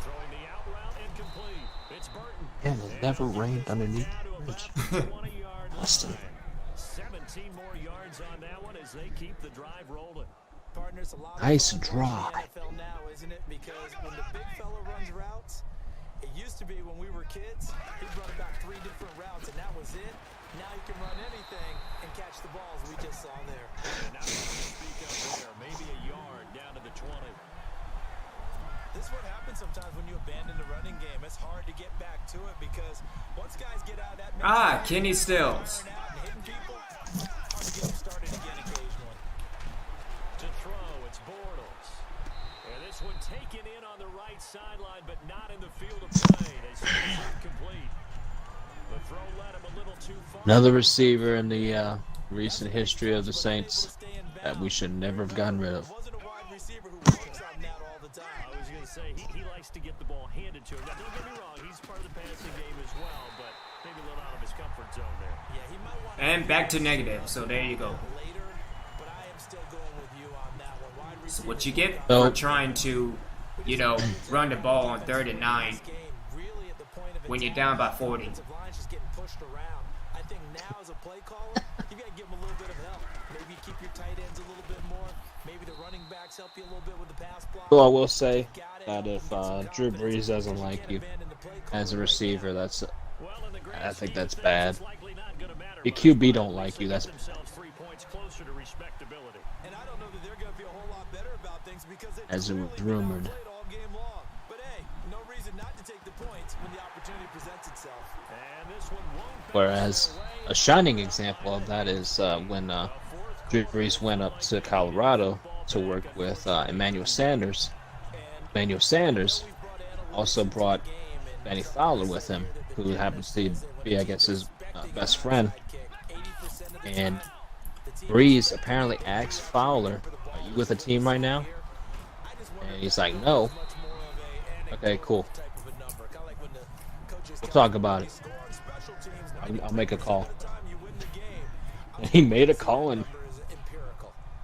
Throwing the out route incomplete. It's Burton. And it never rained underneath Now the to bridge. about the 20-yard Austin. line. 17 more yards on that one as they keep the drive rolling. Partners, a lot of Nice fun drive. watching the NFL now, isn't it? Because when the big fella runs routes, it used to used to be when we were kids, he'd run about 3 different routes, and that was it. Now he can run anything and catch the balls we just saw there. And now speak up there, maybe a yard down to the 20. This is what happens sometimes when you abandon the running game. It's hard to get back to it because once guys get out of that Kenny Stills. hitting people, hard to get them started again occasionally. To throw, it's Bortles. And this one taken in on the right sideline, but not in the field of play. They say it's incomplete. The throw led him a little too far. Another receiver in the recent history of the Saints that we should never have gotten rid of. Wasn't a wide receiver who works on that all the time. I was going to say, he likes to get the ball handed to him. Now, don't get me wrong, he's part of the passing game as well, but maybe a little out of his comfort zone there. Yeah, he might want And back to negative, so there you go. later, but I am still going with you on that one. Wide So receiver what you get So- for trying to, run the ball on 3rd and 9 game, really at the point of when you're attack, down by 40. offensive line's just getting pushed around. I think now as a play caller, you got to give him a little bit of help. Maybe you keep your tight ends a little bit more. Maybe the running backs help you a little bit with the pass block. Well, I will say that if Drew Brees doesn't like you as a receiver, I think that's bad. Your QB don't like you. That's themselves 3 points closer to respectability. And I don't know that they're going to be a whole lot better about things because they've as it was clearly been rumored. outplayed all game long. But hey, no reason not to take the points when the opportunity presents itself. And this one won't Whereas a shining example of that is when Drew Brees went up to Colorado to work with Emmanuel Sanders. Emmanuel Sanders also brought Benny Fowler with him, who happens to be, I guess, his best friend. And Brees apparently asked Fowler, "Are you with a team right now?" And he's like, "No." Okay, cool. We'll talk about it. I'll make a call. And he made a call, and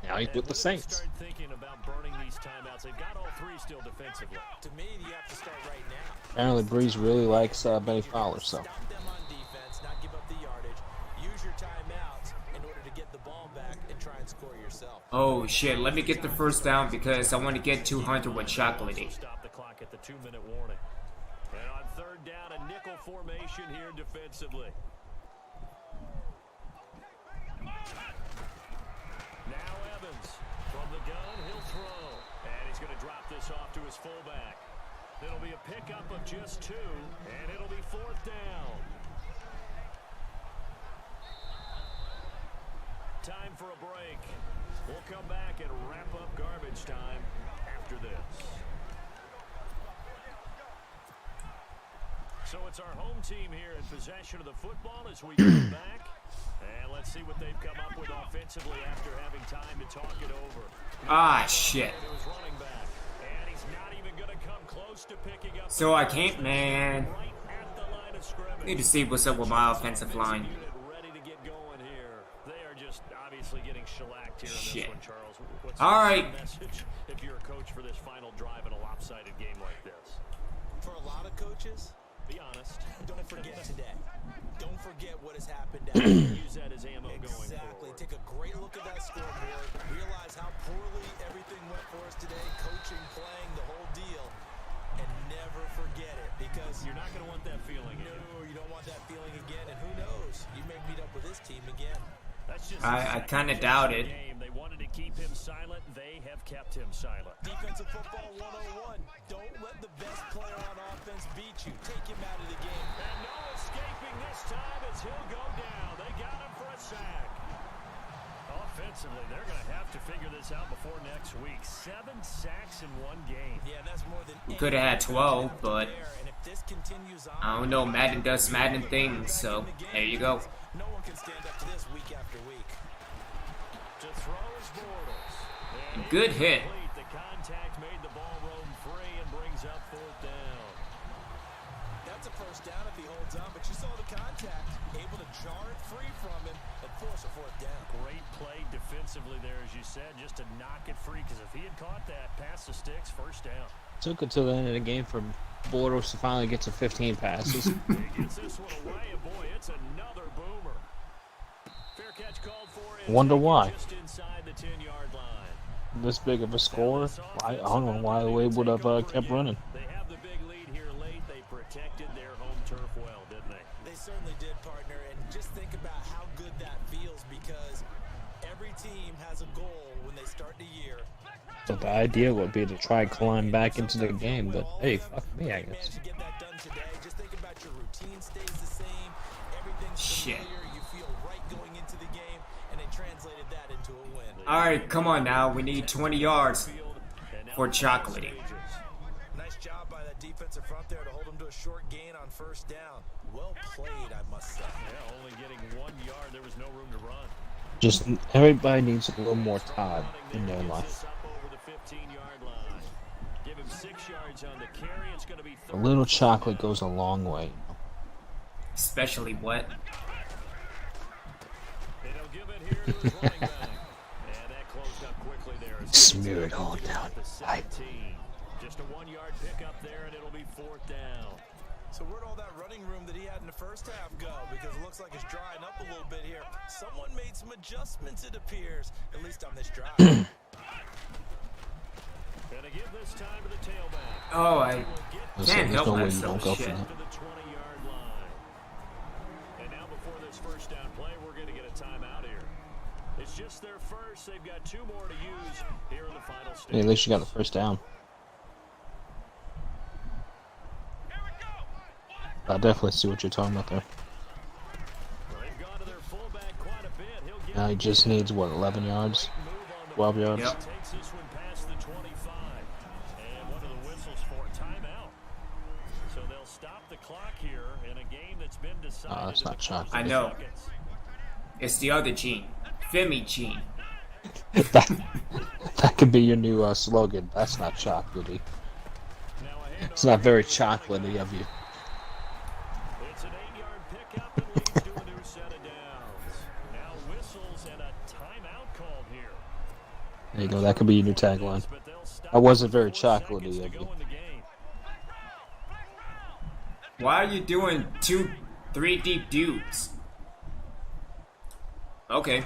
now he's with the Saints. Start thinking about burning these timeouts. They've got all 3 still defensively. To me, you have to start right now. Apparently, Brees really likes Benny Fowler, so. Stop them on defense, not give up the yardage. Use your timeouts in order to get the ball back and try and score yourself. Oh shit, let me get the first down because I want to get 200 with Chocolatey. Stop the clock at the 2-minute warning. And on 3rd down, a nickel formation here defensively. Now Evans from the gun, he'll throw. And he's going to drop this off to his fullback. It'll be a pickup of just 2, and it'll be 4th down. Time for a break. We'll come back and wrap up garbage time after this. So it's our home team here in possession of the football as we come back. And let's see what they've come up with offensively after having time to talk it over. Shit. To his running back. And he's not even going to come close to picking up. So I can't, man. Right at the line of scrimmage. Need to see what's up with my offensive line. Unit ready to get going here. They are just obviously getting shellacked here in this Shit. one, Charles. What's All the right. message if you're a coach for this final drive in a lopsided game like this? For a lot of coaches, Be honest. don't forget today. Don't forget what has happened out Use that as ammo going Exactly. forward. Take a great look at that scoreboard. Realize how poorly everything went for us today. Coaching, playing, the whole deal. And never forget it because You're not going to want that feeling again. no, you don't want that feeling again. And who knows? You may meet up with this team again. That's just I kind of doubt it. game. They wanted to keep him silent. They have kept him silent. Defensive football 101. Don't let the best player on offense beat you. Take him out of the game. And no escaping this time as he'll go down. They got him for a sack. Offensively, they're going to have to figure this out before next week. 7 sacks in one game. Yeah, that's more than We could have had 12, but and if this continues on, I don't know. Madden does Madden things, so there you go. no one can stand up to this week after week. To throw is Bortles. And Good hit. incomplete. The contact made the ball roam free and brings up 4th down. That's a first down if he holds on, but you saw the contact, able to jar it free from him and force a 4th down. Great play defensively there, as you said, just to knock it free. Because if he had caught that, pass the sticks, 1st down. Took it to the end of the game for Bortles to finally get to 15 passes. He gets this one away, and boy, it's another boomer. Fair catch called for. Wonder why. Just inside the 10-yard line. This big of a score, I don't know why they would have kept running. They have the big lead here late. They protect protected their home turf well, didn't they? They certainly did, partner. And just think about how good that feels, because every team has a goal when they start the year. So the idea would be to try climb back into the game, but hey, fuck me, I guess. To get that done today, just think about your routine stays the same. Everything's Shit. familiar. You feel right going into the game, and they translated that into a win. All right, come on now. We need 20 yards for Chocolatey. Nice job by that defensive front there to hold him to a short gain on first down. Well played, I must say. Yeah, only getting 1 yard. There was no room to run. Just everybody needs a little more time in their life. Give him 6 yards on the carry. It's going to be A little chocolate goes a long way. Especially what? They'll give it here to his running back. And that closed up quickly there. Smear it all down. Just a 1 yard pickup there, and it'll be 4th down. So where'd all that running room that he had in the first half go? Because it looks like it's drying up a little bit here. Someone made some adjustments, it appears, at least on this drive. Gonna give this time to the tailback. Oh, I can't help no way you myself. don't go for Shit. that. To the 20-yard line. And now before this first down play, we're going to get a timeout here. It's just their first. They've got 2 more to use here in the final stage. Hey, at least you got the first down. I definitely see what you're talking about there. They've gone to their fullback quite a bit. He'll get Now he just needs, what, 11 yards? 12 yards? Yep. takes this one past the 25. And what are the whistles for? Timeout. So they'll stop the clock here in a game that's been decided. Oh, that's in not the chocolate. closing I know. seconds. It's the other Gene. Femi Gene. that could be your new slogan. That's not chocolatey. Now a handoff. It's not very chocolatey of you. It's an 8-yard pickup and leads to a new set of downs. Now whistles and a timeout called here. There you go. That could be your new tagline. But they'll stop I wasn't very 4 seconds chocolatey to of go you. in the game. Why are you doing 3 deep dudes? Okay.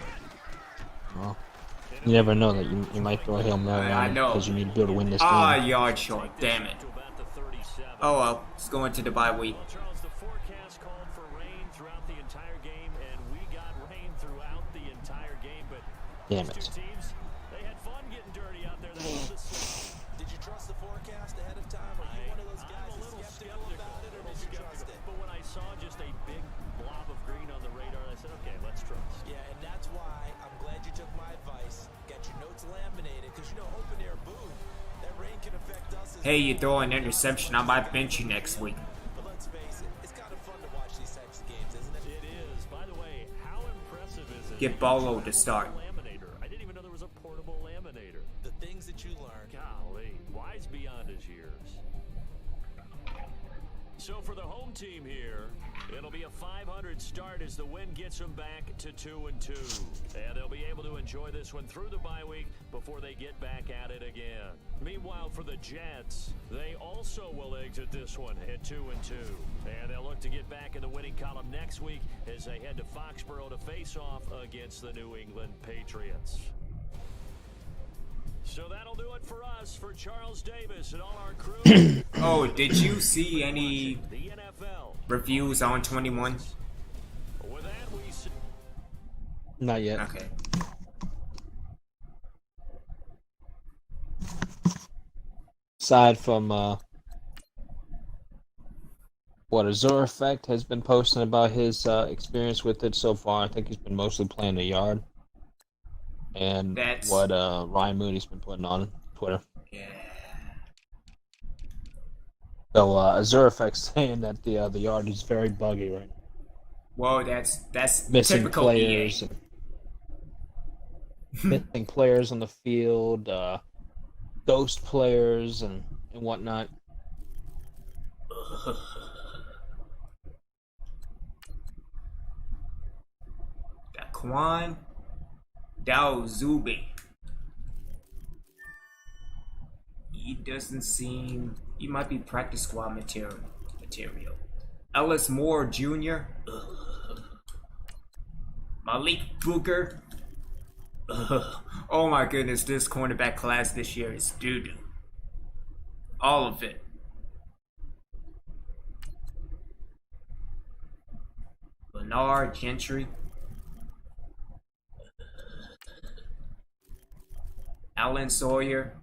Well, you never know that you might throw a Hail Mary I on know. because you need to be able to win this Ah, game. yard short. Damn it. To about the 37. Oh well. Let's go into the bye week. Well, Charles, the forecast called for rain throughout the entire game, and we got rain throughout the entire game. But Damn these it. 2 teams, they had fun getting dirty out there. They loved to see. Did you trust the forecast ahead of time? Are you one of those guys I'm a that's little skeptical about it, or little did you trust skeptical. it? But when I saw just a big blob of green on the radar, I said, okay, let's trust. Yeah, and that's why I'm glad you took my advice. Get your notes laminated, because open air boom, that rain can affect us as Hey, you well. throw an interception, I might bench you next week. But let's face it, it's kind of fun to watch these types of games, isn't it? It is. By the way, how impressive is it? Get Bolo to start. Laminator. I didn't even know there was a portable laminator. The things that you learn. Golly, wise beyond his years. So for the home team here, it'll be a 500 start as the win gets them back to 2-2. And they'll be able to enjoy this one through the bye week before they get back at it again. Meanwhile, for the Jets, they also will exit this one at 2-2. And they'll look to get back in the winning column next week as they head to Foxborough to face off against the New England Patriots. So that'll do it for us, for Charles Davis and all our crew. Oh, did you see any The NFL. reviews on 21? With that, we see. Not yet. Okay. Aside from what Azure Effect has been posting about his experience with it so far, I think he's been mostly playing the yard. And That's- what Ryan Moody's been putting on Twitter. Yeah. So Azure Effect's saying that the yard is very buggy right now. Well, that's Missing typical players. EA. Missing players on the field, ghost players and whatnot. Got Kwan Dao Zubi. He doesn't seem. He might be practice squad material. Ellis Moore Jr. Ugh. Malik Booker. Ugh. Oh my goodness, this cornerback class this year is doo-doo. All of it. Bernard Gentry. Alan Sawyer.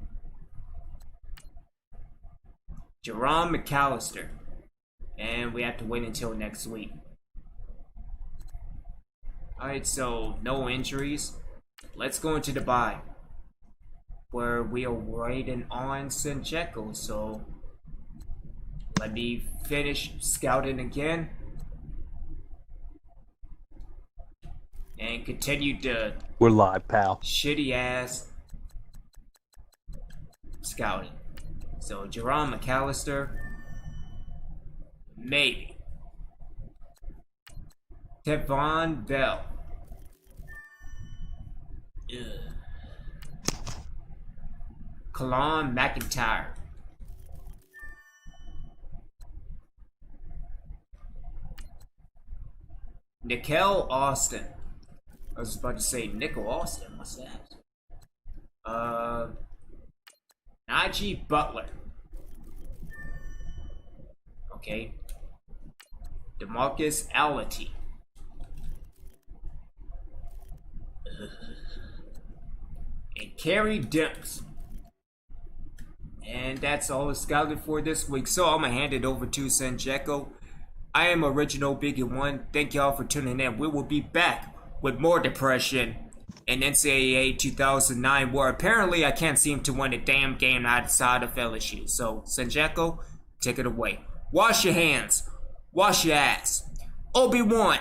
Jerome McAllister. And we have to wait until next week. Alright, so no injuries. Let's go into the bye, where we are waiting on Sancheco. So let me finish scouting again and continue the We're live, pal. shitty ass scouting. So Jerome McAllister, maybe. Tevon Bell. Kalon McIntyre. Nickel Austin. I was about to say Nickel Austin. What's that? Najee Butler. Okay. DeMarcus Ality. And Kerry Demps. And that's all it's scouted for this week. So I'm going to hand it over to Sancheco. I am Original Biggie One. Thank y'all for tuning in. We will be back with more depression in NCAA 2009, where apparently I can't seem to win a damn game outside of LSU. So Sancheco, take it away. Wash your hands. Wash your ass. Obi-Wan.